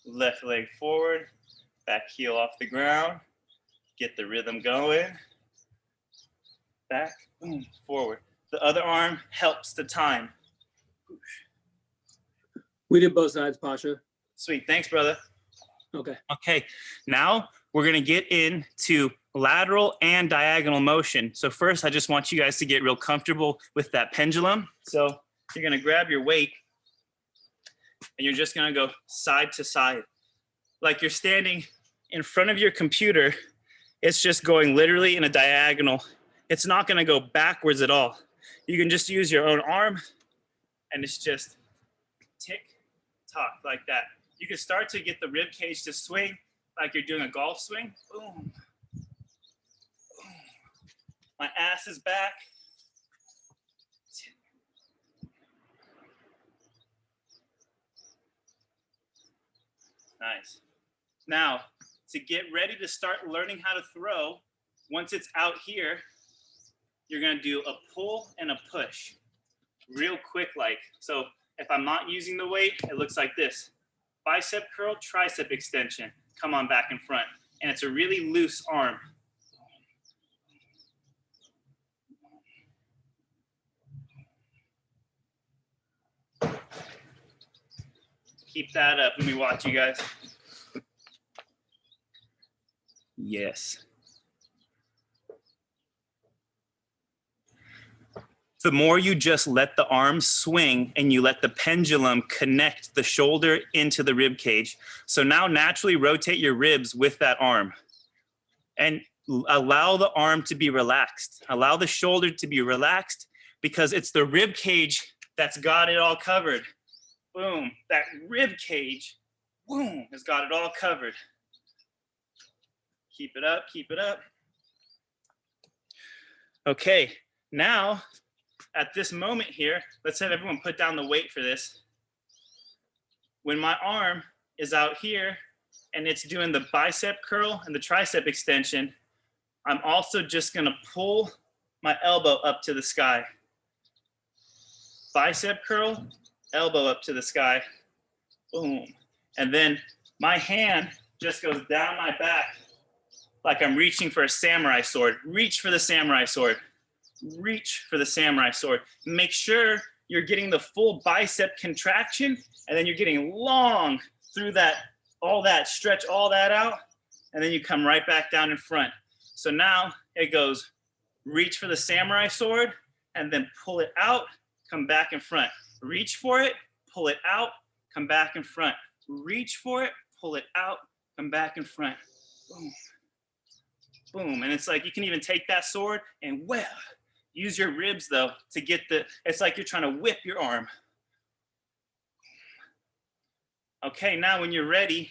Left leg forward, back heel off the ground. Get the rhythm going. Back, boom, forward. The other arm helps the time. We did both sides, Pasha. Sweet, thanks, brother. Okay. Okay, now we're gonna get into lateral and diagonal motion. So first, I just want you guys to get real comfortable with that pendulum. So you're gonna grab your weight and you're just gonna go side to side. Like you're standing in front of your computer, it's just going literally in a diagonal. It's not gonna go backwards at all. You can just use your own arm and it's just tick, tock, like that. You can start to get the rib cage to swing like you're doing a golf swing. Boom. Boom. My ass is back. Nice. Now, to get ready to start learning how to throw, once it's out here, you're gonna do a pull and a push. Real quick like. So if I'm not using the weight, it looks like this. Bicep curl, tricep extension. Come on back in front. And it's a really loose arm. Keep that up. Let me watch you guys. Yes. The more you just let the arms swing and you let the pendulum connect the shoulder into the rib cage. So now naturally rotate your ribs with that arm and allow the arm to be relaxed. Allow the shoulder to be relaxed because it's the rib cage that's got it all covered. Boom, that rib cage, boom, has got it all covered. Keep it up, keep it up. Okay, now, at this moment here, let's have everyone put down the weight for this. When my arm is out here and it's doing the bicep curl and the tricep extension, I'm also just gonna pull my elbow up to the sky. Bicep curl, elbow up to the sky, boom. And then my hand just goes down my back like I'm reaching for a samurai sword. Reach for the samurai sword. Reach for the samurai sword. Make sure you're getting the full bicep contraction, and then you're getting long through that, all that, stretch all that out, and then you come right back down in front. So now it goes reach for the samurai sword, and then pull it out, come back in front. Reach for it, pull it out, come back in front. Reach for it, pull it out, come back in front. Boom. Boom. And it's like you can even take that sword and well, use your ribs though to get the, it's like you're trying to whip your arm. Okay, now when you're ready,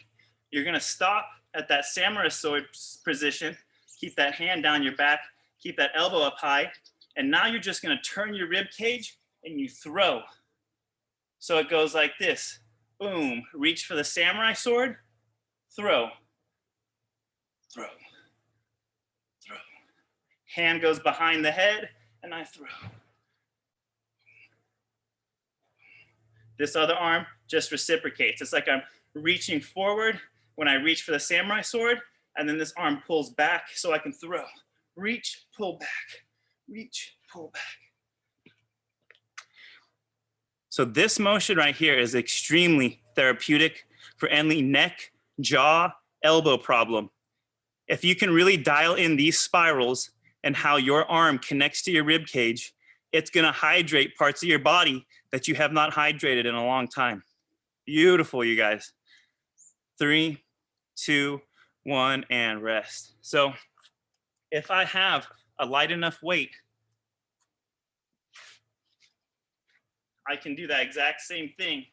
you're gonna stop at that samurai sword position, keep that hand down your back, keep that elbow up high, and now you're just gonna turn your rib cage and you throw. So it goes like this, boom, reach for the samurai sword, throw, throw, throw. Hand goes behind the head, and I throw. This other arm just reciprocates. It's like I'm reaching forward when I reach for the samurai sword, and then this arm pulls back so I can throw. Reach, pull back, reach, pull back. So this motion right here is extremely therapeutic for any neck, jaw, elbow problem. If you can really dial in these spirals and how your arm connects to your rib cage, it's gonna hydrate parts of your body that you have not hydrated in a long time. Beautiful, you guys. 3, 2, 1, and rest. So if I have a light enough weight, I can do that exact same thing.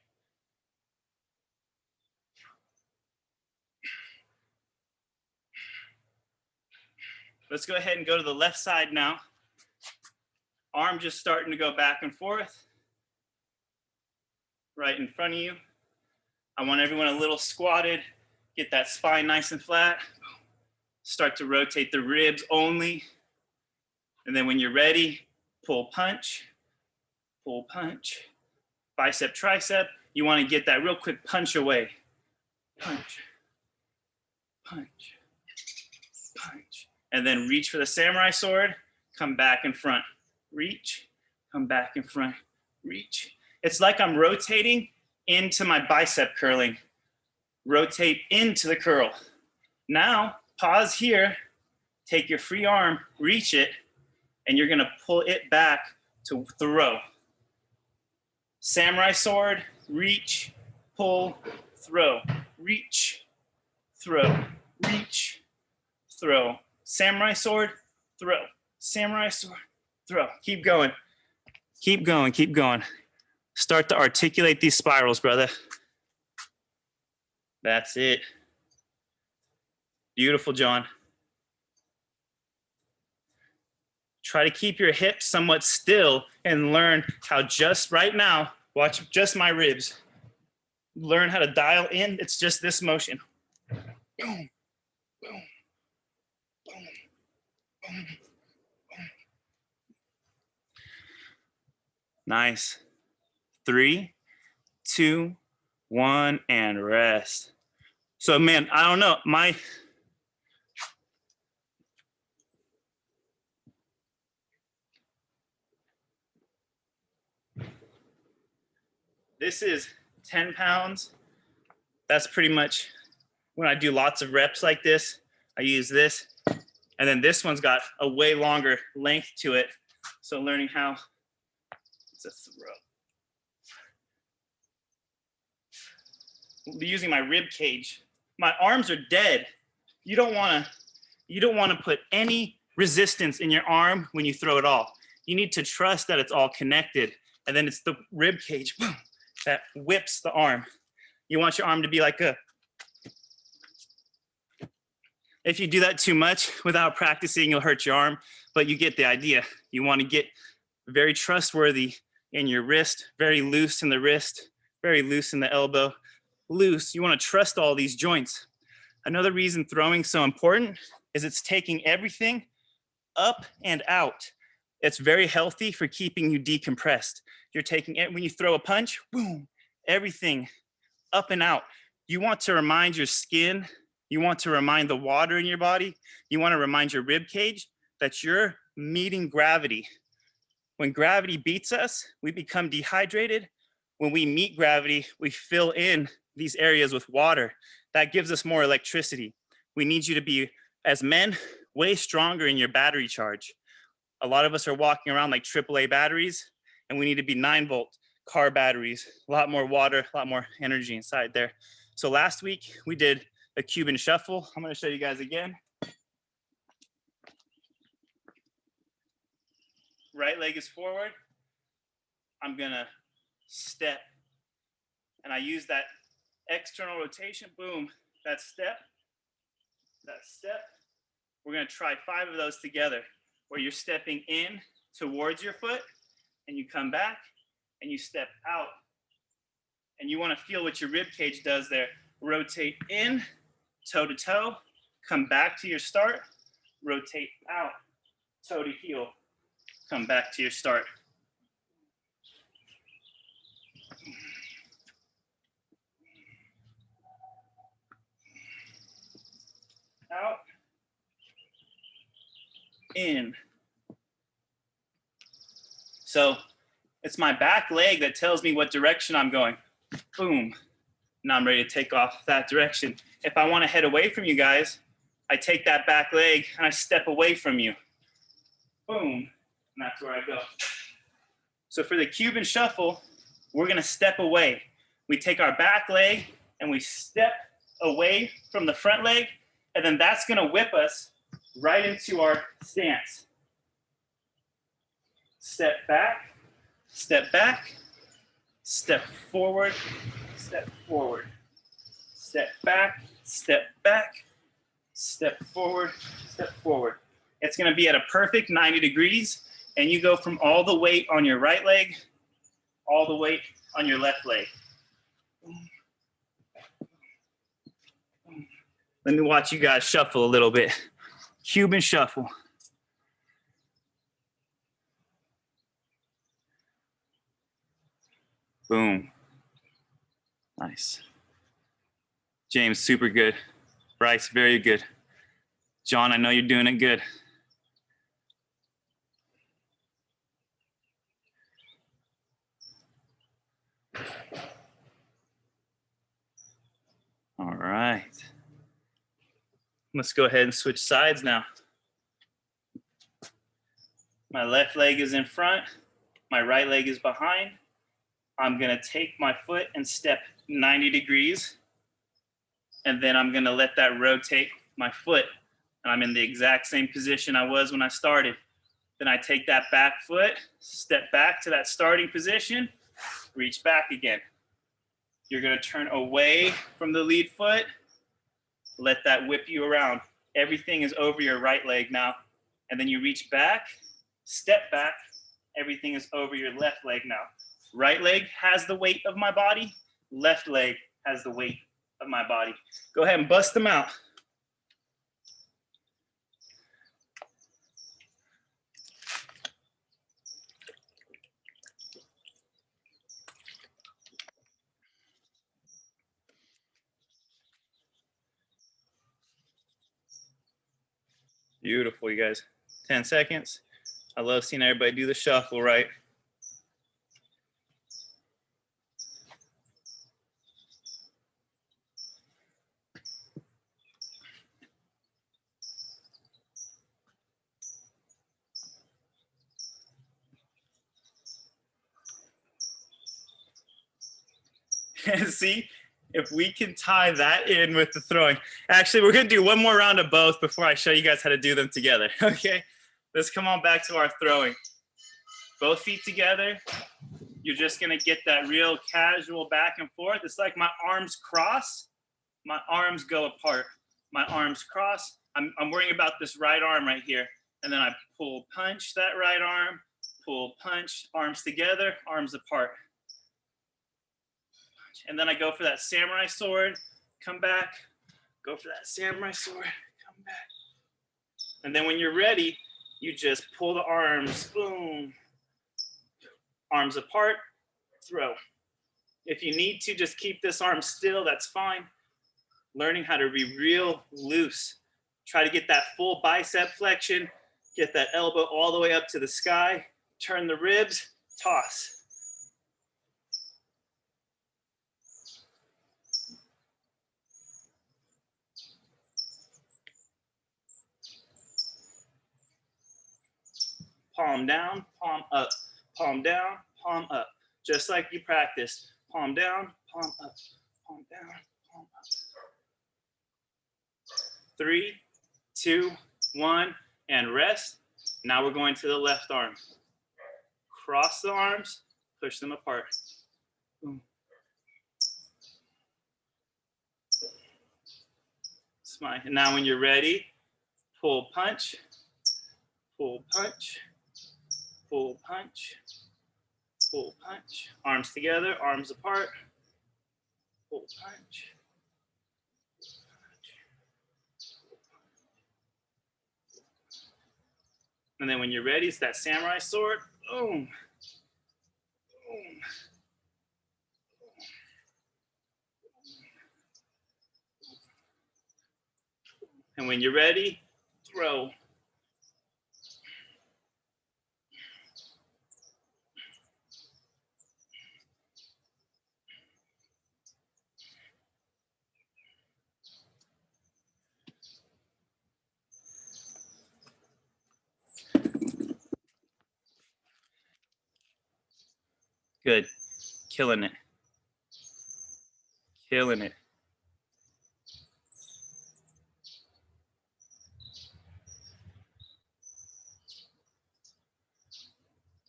Let's go ahead and go to the left side now. Arm just starting to go back and forth. Right in front of you. I want everyone a little squatted. Get that spine nice and flat. Start to rotate the ribs only. And then when you're ready, pull, punch. Pull, punch. Bicep, tricep. You want to get that real quick punch away. Punch. Punch. Punch. And then reach for the samurai sword. Come back in front. Reach. Come back in front. Reach. It's like I'm rotating into my bicep curling. Rotate into the curl. Now, pause here. Take your free arm, reach it, and you're gonna pull it back to throw. Samurai sword, reach, pull, throw. Reach, throw, reach, throw. Samurai sword, throw. Samurai sword, throw. Keep going. Keep going, keep going. Start to articulate these spirals, brother. That's it. Beautiful, John. Try to keep your hips somewhat still and learn how just right now, watch just my ribs. Learn how to dial in. It's just this motion. Boom, boom, boom, boom, boom. Nice. 3, 2, 1, and rest. So man, I don't know, this is 10 pounds. That's pretty much when I do lots of reps like this, I use this. And then this one's got a way longer length to it. So learning how, it's a throw. Using my rib cage. My arms are dead. You don't want to put any resistance in your arm when you throw it all. You need to trust that it's all connected. And then it's the rib cage boom, that whips the arm. You want your arm to be like a, if you do that too much without practicing, you'll hurt your arm, but you get the idea. You want to get very trustworthy in your wrist, very loose in the wrist, very loose in the elbow, loose. You want to trust all these joints. Another reason throwing is so important is it's taking everything up and out. It's very healthy for keeping you decompressed. You're taking it when you throw a punch, boom, everything up and out. You want to remind your skin, you want to remind the water in your body, you want to remind your rib cage that you're meeting gravity. When gravity beats us, we become dehydrated. When we meet gravity, we fill in these areas with water. That gives us more electricity. We need you to be, as men, way stronger in your battery charge. A lot of us are walking around like AAA batteries, and we need to be 9-volt car batteries, a lot more water, a lot more energy inside there. So last week we did a Cuban Shuffle. I'm gonna show you guys again. Right leg is forward. I'm gonna step, and I use that external rotation, boom, that step. We're gonna try 5 of those together, where you're stepping in towards your foot, and you come back, and you step out. And you wanna feel what your rib cage does there. Rotate in, toe to toe, come back to your start, rotate out, toe to heel, come back to your start. Out, in. So it's my back leg that tells me what direction I'm going. Boom. Now I'm ready to take off that direction. If I want to head away from you guys, I take that back leg and I step away from you. Boom. And that's where I go. So for the Cuban Shuffle, we're going to step away. We take our back leg and we step away from the front leg, and then that's going to whip us right into our stance. Step back, step back, step forward, step forward, step back, step back, step forward, step forward. It's going to be at a perfect 90 degrees, and you go from all the weight on your right leg, all the weight on your left leg. Let me watch you guys shuffle a little bit. Cuban Shuffle. Boom. Nice. James, super good. Bryce, very good. John, I know you're doing it good. All right. Let's go ahead and switch sides now. My left leg is in front. My right leg is behind. I'm gonna take my foot and step 90 degrees. And then I'm gonna let that rotate my foot. And I'm in the exact same position I was when I started. Then I take that back foot, step back to that starting position, reach back again. You're gonna turn away from the lead foot, let that whip you around. Everything is over your right leg now. And then you reach back, step back, everything is over your left leg now. Right leg has the weight of my body, left leg has the weight of my body. Go ahead and bust them out. Beautiful, you guys. 10 seconds. I love seeing everybody do the shuffle right. See, if we can tie that in with the throwing. Actually, we're gonna do one more round of both before I show you guys how to do them together, okay? Let's come on back to our throwing. Both feet together. You're just gonna get that real casual back and forth. It's like my arms cross, my arms go apart. My arms cross. I'm worrying about this right arm right here. And then I pull, punch that right arm, pull, punch, arms together, arms apart. And then I go for that samurai sword, come back, go for that samurai sword, come back. And then when you're ready, you just pull the arms, boom, arms apart, throw. If you need to just keep this arm still, that's fine. Learning how to be real loose. Try to get that full bicep flexion, get that elbow all the way up to the sky, turn the ribs, toss. Palm down, palm up, palm down, palm up. Just like you practiced. Palm down, palm up, palm down, palm up. 3, 2, 1, and rest. Now we're going to the left arm. Cross the arms, push them apart. Boom. Smile. And now when you're ready, pull, punch, pull, punch, pull, punch, pull, punch. Arms together, arms apart. Pull, punch. And then when you're ready, it's that samurai sword. Boom. Boom. And when you're ready, throw. Good. Killing it. Killing it.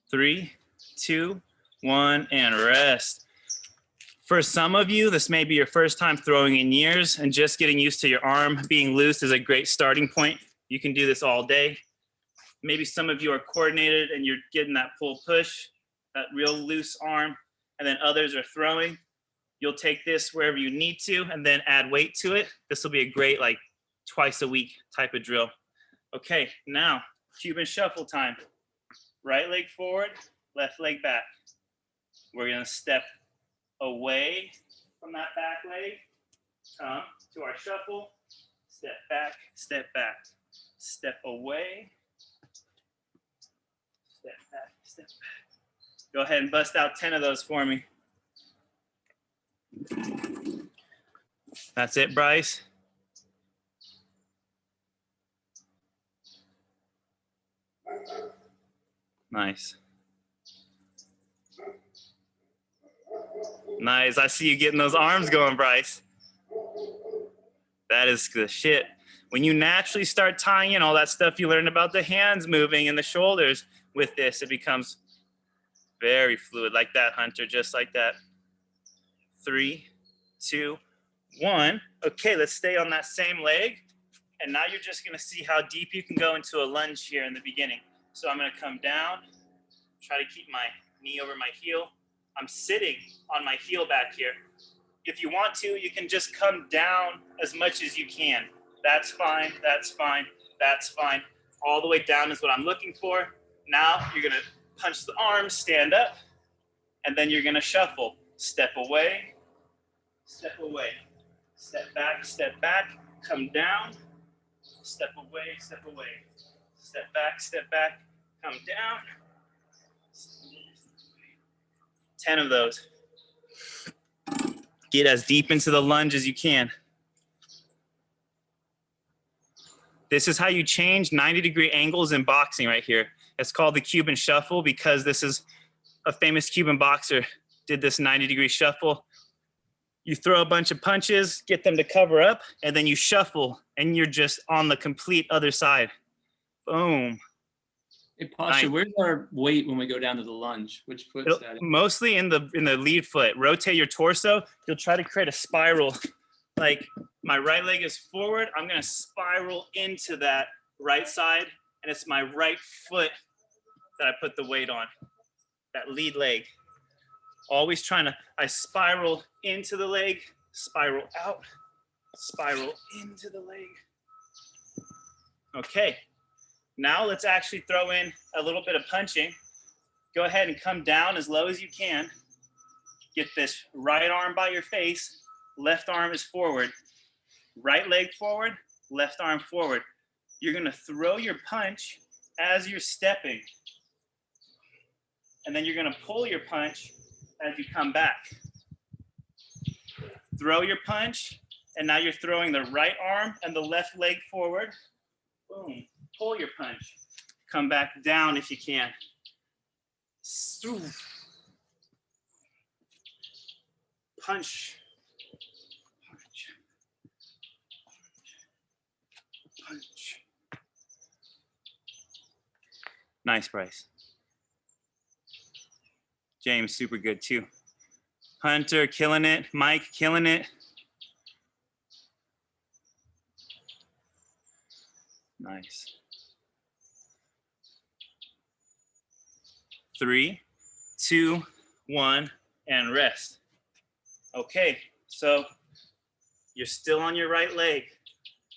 Three, 2, 1, and rest. For some of you, this may be your first time throwing in years, and just getting used to your arm being loose is a great starting point. You can do this all day. Maybe some of you are coordinated and you're getting that pull push, that real loose arm, and then others are throwing. You'll take this wherever you need to and then add weight to it. This will be a great like twice a week type of drill. Okay, now Cuban shuffle time. Right leg forward, left leg back. We're gonna step away from that back leg, come to our shuffle, step back, step back, step away, step back, step back. Go ahead and bust out 10 of those for me. That's it, Bryce. Nice. Nice. I see you getting those arms going, Bryce. That is the shit. When you naturally start tying in all that stuff you learned about the hands moving and the shoulders with this, it becomes very fluid like that, Hunter, just like that. 3, 2, 1. Okay, let's stay on that same leg. And now you're just gonna see how deep you can go into a lunge here in the beginning. So I'm gonna come down, try to keep my knee over my heel. I'm sitting on my heel back here. If you want to, you can just come down as much as you can. That's fine, that's fine, that's fine. All the way down is what I'm looking for. Now you're gonna punch the arms, stand up, and then you're gonna shuffle. Step away, step away. Step back, come down, step away, step away. Step back, come down. 10 of those. Get as deep into the lunge as you can. This is how you change 90-degree angles in boxing right here. It's called the Cuban Shuffle because this is a famous Cuban boxer did this 90-degree shuffle. You throw a bunch of punches, get them to cover up, and then you shuffle, and you're just on the complete other side. Boom. Hey, Pasha, Nice. where's our weight when we go down to the lunge? Which foot's that in? Mostly in the lead foot. Rotate your torso. You'll try to create a spiral. Like my right leg is forward. I'm gonna spiral into that right side, and it's my right foot that I put the weight on. That lead leg. Always trying to, I spiral into the leg, spiral out, spiral into the leg. Okay, now let's actually throw in a little bit of punching. Go ahead and come down as low as you can. Get this right arm by your face, left arm is forward. Right leg forward, left arm forward. You're gonna throw your punch as you're stepping. And then you're gonna pull your punch as you come back. Throw your punch, and now you're throwing the right arm and the left leg forward. Boom, pull your punch. Come back down if you can. Punch. Punch. Nice, Bryce. James, super good too. Hunter, killing it. Mike, killing it. Nice. 3, 2, 1, and rest. Okay, so you're still on your right leg.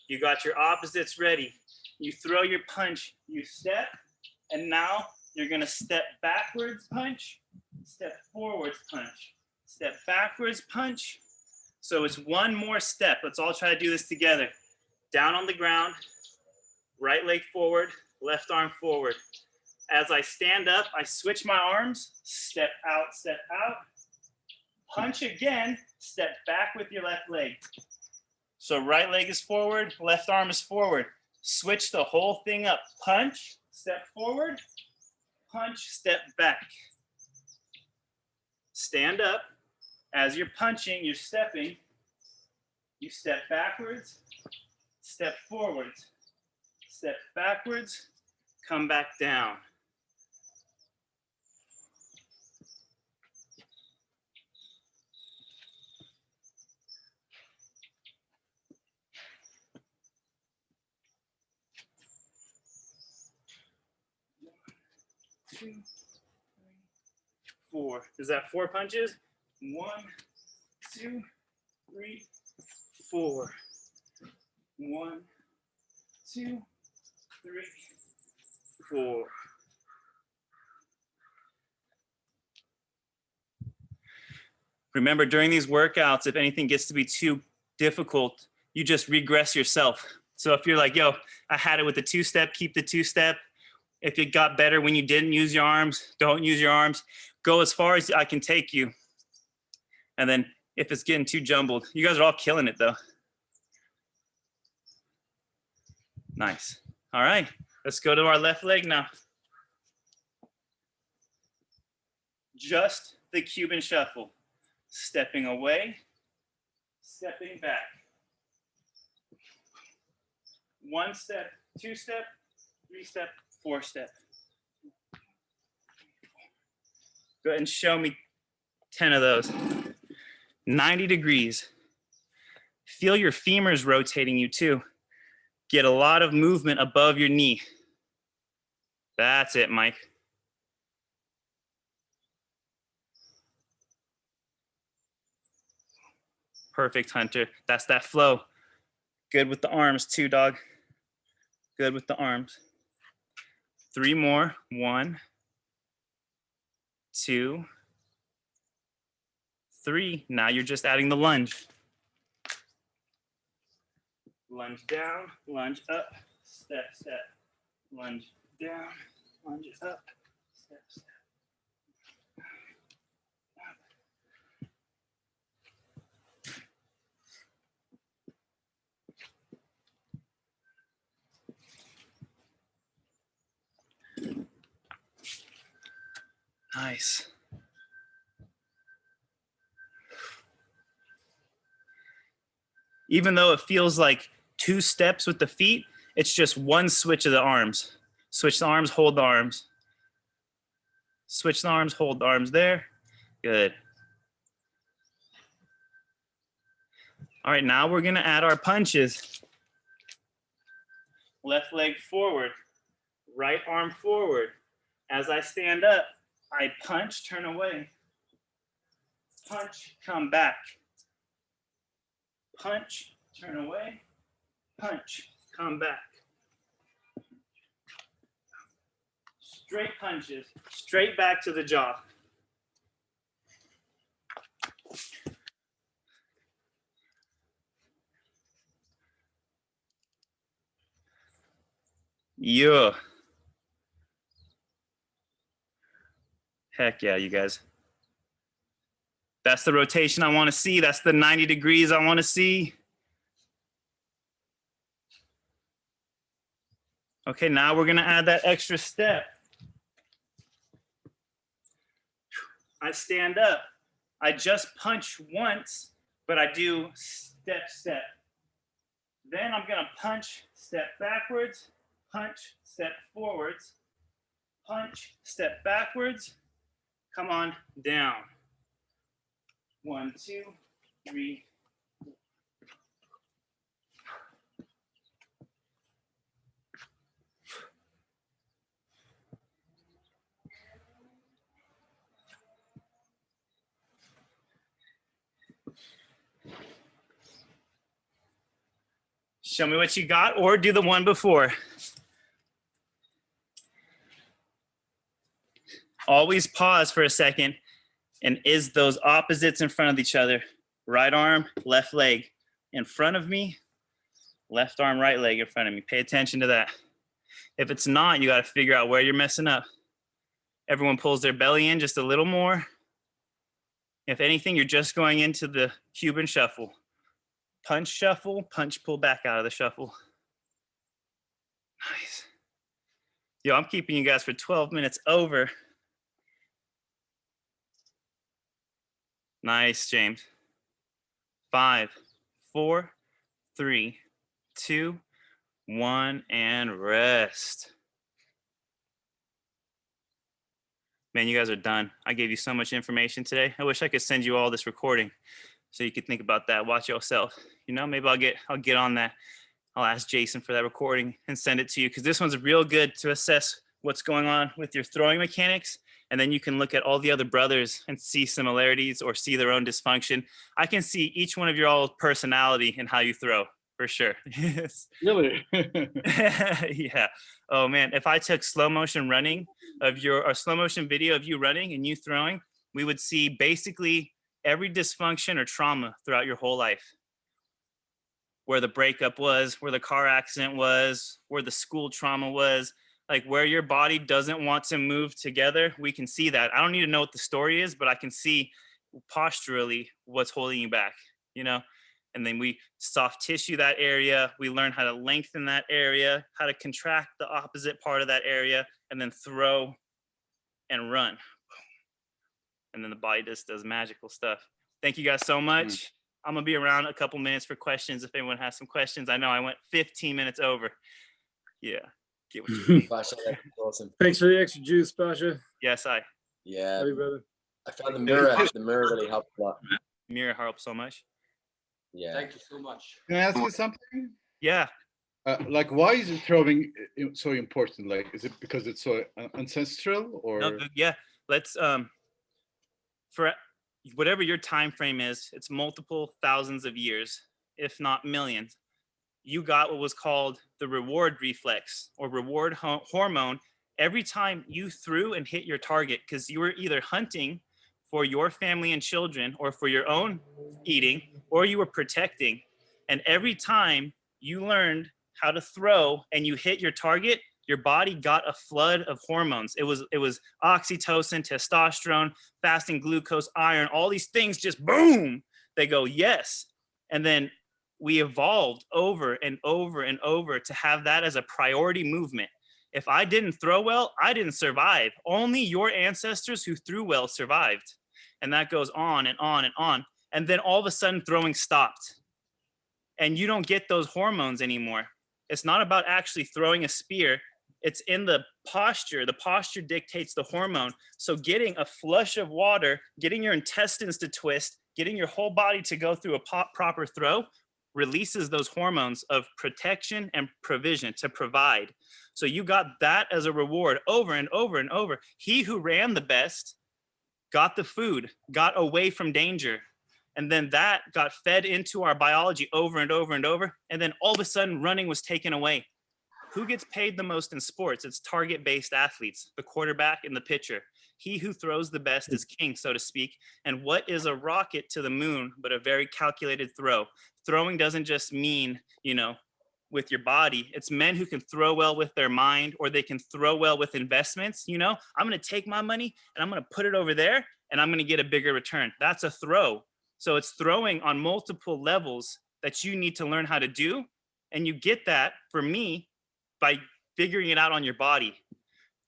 You got your opposites ready. You throw your punch, you step, and now you're gonna step backwards, punch, step forwards, punch, step backwards, punch. So it's one more step. Let's all try to do this together. Down on the ground, right leg forward, left arm forward. As I stand up, I switch my arms, step out, punch again, step back with your left leg. So right leg is forward, left arm is forward. Switch the whole thing up. Punch, step forward, punch, step back. Stand up. As you're punching, you're stepping. You step backwards, step forwards, step backwards, come back down. Two, 3, 4. Is that 4 punches? 1, 2, 3, 4. 1, 2, 3, 4. Remember, during these workouts, if anything gets to be too difficult, you just regress yourself. So if you're like, yo, I had it with the 2-step, keep the 2-step. If it got better when you didn't use your arms, don't use your arms. Go as far as I can take you. And then if it's getting too jumbled, you guys are all killing it though. Nice. All right, let's go to our left leg now. Just the Cuban shuffle. Stepping away, stepping back. 1 step, 2 step, 3 step, 4 step. Go ahead and show me 10 of those. 90 degrees. Feel your femurs rotating you too. Get a lot of movement above your knee. That's it, Mike. Perfect, Hunter. That's that flow. Good with the arms too, dog. Good with the arms. 3 more. 1, 2, 3. Now you're just adding the lunge. Lunge down, lunge up, step, step. Lunge down, lunge up, step, step. Nice. Even though it feels like 2 steps with the feet, it's just 1 switch of the arms. Switch the arms, hold the arms. Switch the arms, hold the arms there. Good. All right, now we're gonna add our punches. Left leg forward, right arm forward. As I stand up, I punch, turn away. punch, come back. Punch, turn away, punch, come back. Straight punches, straight back to the jaw. Yeah. Heck yeah, you guys. That's the rotation I want to see. That's the 90 degrees I want to see. Okay, now we're going to add that extra step. I stand up. I just punch once, but I do step, step. Then I'm going to punch, step backwards, punch, step forwards, punch, step backwards. Come on down. 1, 2, 3. Show me what you got, or do the one before. Always pause for a second. And is those opposites in front of each other? Right arm, left leg in front of me, left arm, right leg in front of me. Pay attention to that. If it's not, you got to figure out where you're messing up. Everyone pulls their belly in just a little more. If anything, you're just going into the Cuban shuffle. Punch, shuffle, punch, pull back out of the shuffle. Nice. Yo, I'm keeping you guys for 12 minutes over. Nice, James. 5, 4, 3, 2, 1, and rest. Man, you guys are done. I gave you so much information today. I wish I could send you all this recording so you could think about that. Watch yourself. You know, maybe I'll get on that. I'll ask Jason for that recording and send it to you, because this one's real good to assess what's going on with your throwing mechanics. And then you can look at all the other brothers and see similarities or see their own dysfunction. I can see each one of your all personality and how you throw, for sure. Yes. Really? Yeah. Oh man, if I took slow motion running of or slow motion video of you running and you throwing, we would see basically every dysfunction or trauma throughout your whole life. Where the breakup was, where the car accident was, where the school trauma was, like where your body doesn't want to move together. We can see that. I don't need to know what the story is, but I can see posturally what's holding you back, you know? And then we soft tissue that area. We learn how to lengthen that area, how to contract the opposite part of that area, and then throw and run. And then the body just does magical stuff. Thank you guys so much. I'm gonna be around a couple minutes for questions if anyone has some questions. I know I went 15 minutes over. Yeah, get what you need. Pasha, that's awesome. Thanks for the extra juice, Pasha. Yes, Yeah, Love you, brother. I found the mirror. The mirror really helped a lot. Mirror helped so much. Yeah. Thank you so much. Can I ask you something? Yeah. Like, why is throwing so important? Like, is it because it's so ancestral, or? No, yeah. Let's for whatever your time frame is, it's multiple thousands of years, if not millions. You got what was called the reward reflex or reward hormone every time you threw and hit your target, because you were either hunting for your family and children or for your own eating, or you were protecting. And every time you learned how to throw and you hit your target, your body got a flood of hormones. It was oxytocin, testosterone, fasting glucose, iron, all these things just boom, they go, yes. And then we evolved over and over and over to have that as a priority movement. If I didn't throw well, I didn't survive. Only your ancestors who threw well survived. And that goes on and on and on. And then all of a sudden throwing stopped. And you don't get those hormones anymore. It's not about actually throwing a spear. It's in the posture. The posture dictates the hormone. So getting a flush of water, getting your intestines to twist, getting your whole body to go through a proper throw releases those hormones of protection and provision to provide. So you got that as a reward over and over and over. He who ran the best got the food, got away from danger. And then that got fed into our biology over and over and over. And then all of a sudden running was taken away. Who gets paid the most in sports? It's target-based athletes, the quarterback and the pitcher. He who throws the best is king, so to speak. And what is a rocket to the moon but a very calculated throw? Throwing doesn't just mean, with your body. It's men who can throw well with their mind, or they can throw well with investments. I'm going to take my money and I'm going to put it over there and I'm going to get a bigger return. That's a throw. So it's throwing on multiple levels that you need to learn how to do. And you get that, for me, by figuring it out on your body.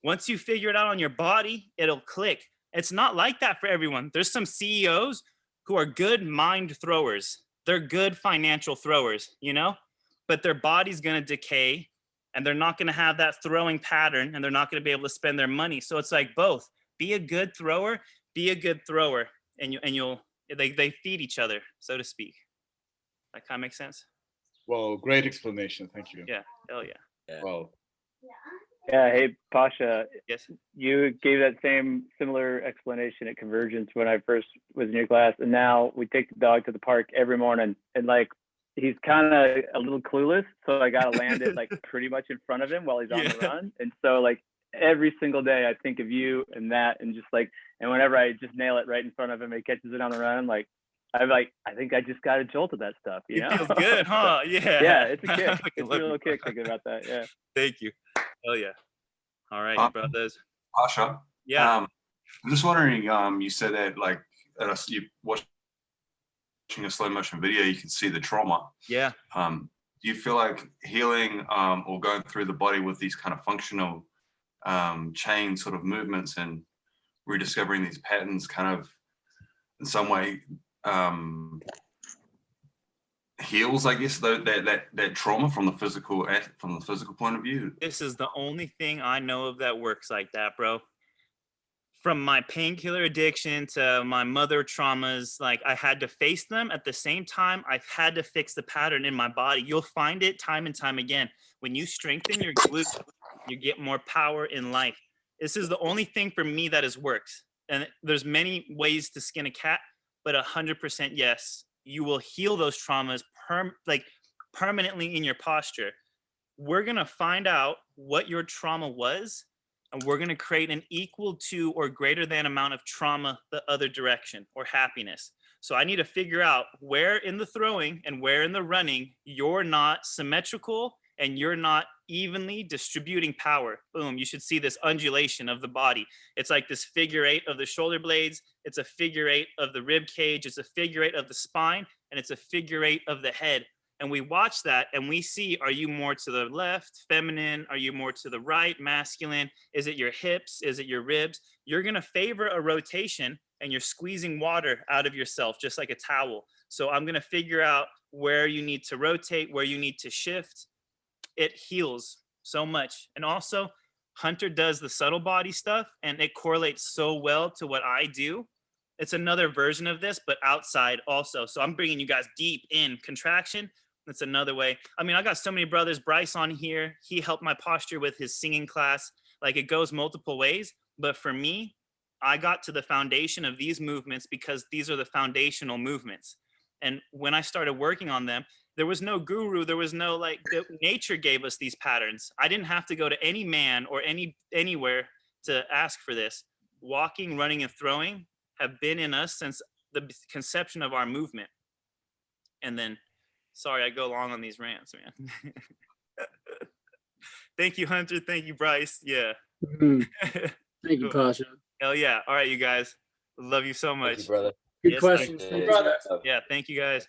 Once you figure it out on your body, it'll click. It's not like that for everyone. There's some CEOs who are good mind throwers. They're good financial throwers, but their body's going to decay and they're not going to have that throwing pattern and they're not going to be able to spend their money. So it's like both. Be a good thrower, and they feed each other, so to speak. That kind of makes sense? Well, great explanation. Thank you. Yeah. Hell yeah. Yeah. Well, Yeah. Hey, Pasha, Yes. you gave that similar explanation at Convergence when I first was in your class. And now we take the dog to the park every morning, and like, he's kind of a little clueless. So I got to land it like pretty much in front of him while he's on the run. And so like every single day I think of you and that, and just like, and whenever I just nail it right in front of him, he catches it on the run. Like, I think I just got a jolt of that stuff, It feels good, huh? Yeah. Yeah, it's a kick. It's a little kick thinking about that. Yeah. Thank you. Hell yeah. All right, brothers. Pasha. Yeah. I'm just wondering, you said that like you watching a slow motion video, you can see the trauma. Yeah. Do you feel like healing or going through the body with these kind of functional chain sort of movements and rediscovering these patterns kind of in some way heals, I guess, that trauma from the physical point of view? This is the only thing I know of that works like that, bro. From my painkiller addiction to my mother traumas, like I had to face them at the same time. I've had to fix the pattern in my body. You'll find it time and time again. When you strengthen your glutes, you get more power in life. This is the only thing for me that has worked. And there's many ways to skin a cat, but 100% yes, you will heal those traumas permanently in your posture. We're going to find out what your trauma was, and we're going to create an equal to or greater than amount of trauma the other direction, or happiness. So I need to figure out where in the throwing and where in the running you're not symmetrical and you're not evenly distributing power. Boom, you should see this undulation of the body. It's like this figure eight of the shoulder blades. It's a figure eight of the rib cage. It's a figure eight of the spine, and it's a figure eight of the head. And we watch that and we see, are you more to the left, feminine? Are you more to the right, masculine? Is it your hips? Is it your ribs? You're going to favor a rotation, and you're squeezing water out of yourself just like a towel. So I'm going to figure out where you need to rotate, where you need to shift. It heals so much. And also, Hunter does the subtle body stuff, and it correlates so well to what I do. It's another version of this, but outside also. So I'm bringing you guys deep in contraction. That's another way. I mean, I got so many brothers. Bryce on here, he helped my posture with his singing class. Like, it goes multiple ways. But for me, I got to the foundation of these movements because these are the foundational movements. And when I started working on them, there was no guru. There was no nature gave us these patterns. I didn't have to go to any man or anywhere to ask for this. Walking, running, and throwing have been in us since the conception of our movement. And then, sorry, I go long on these rants, man. Thank you, Hunter. Thank you, Bryce. Yeah. Thank you, Pasha. Hell yeah. All right, you guys. Love you so much. Thank you, brother. Good Yes, questions. Thank Thank you. you. Yeah, thank you guys.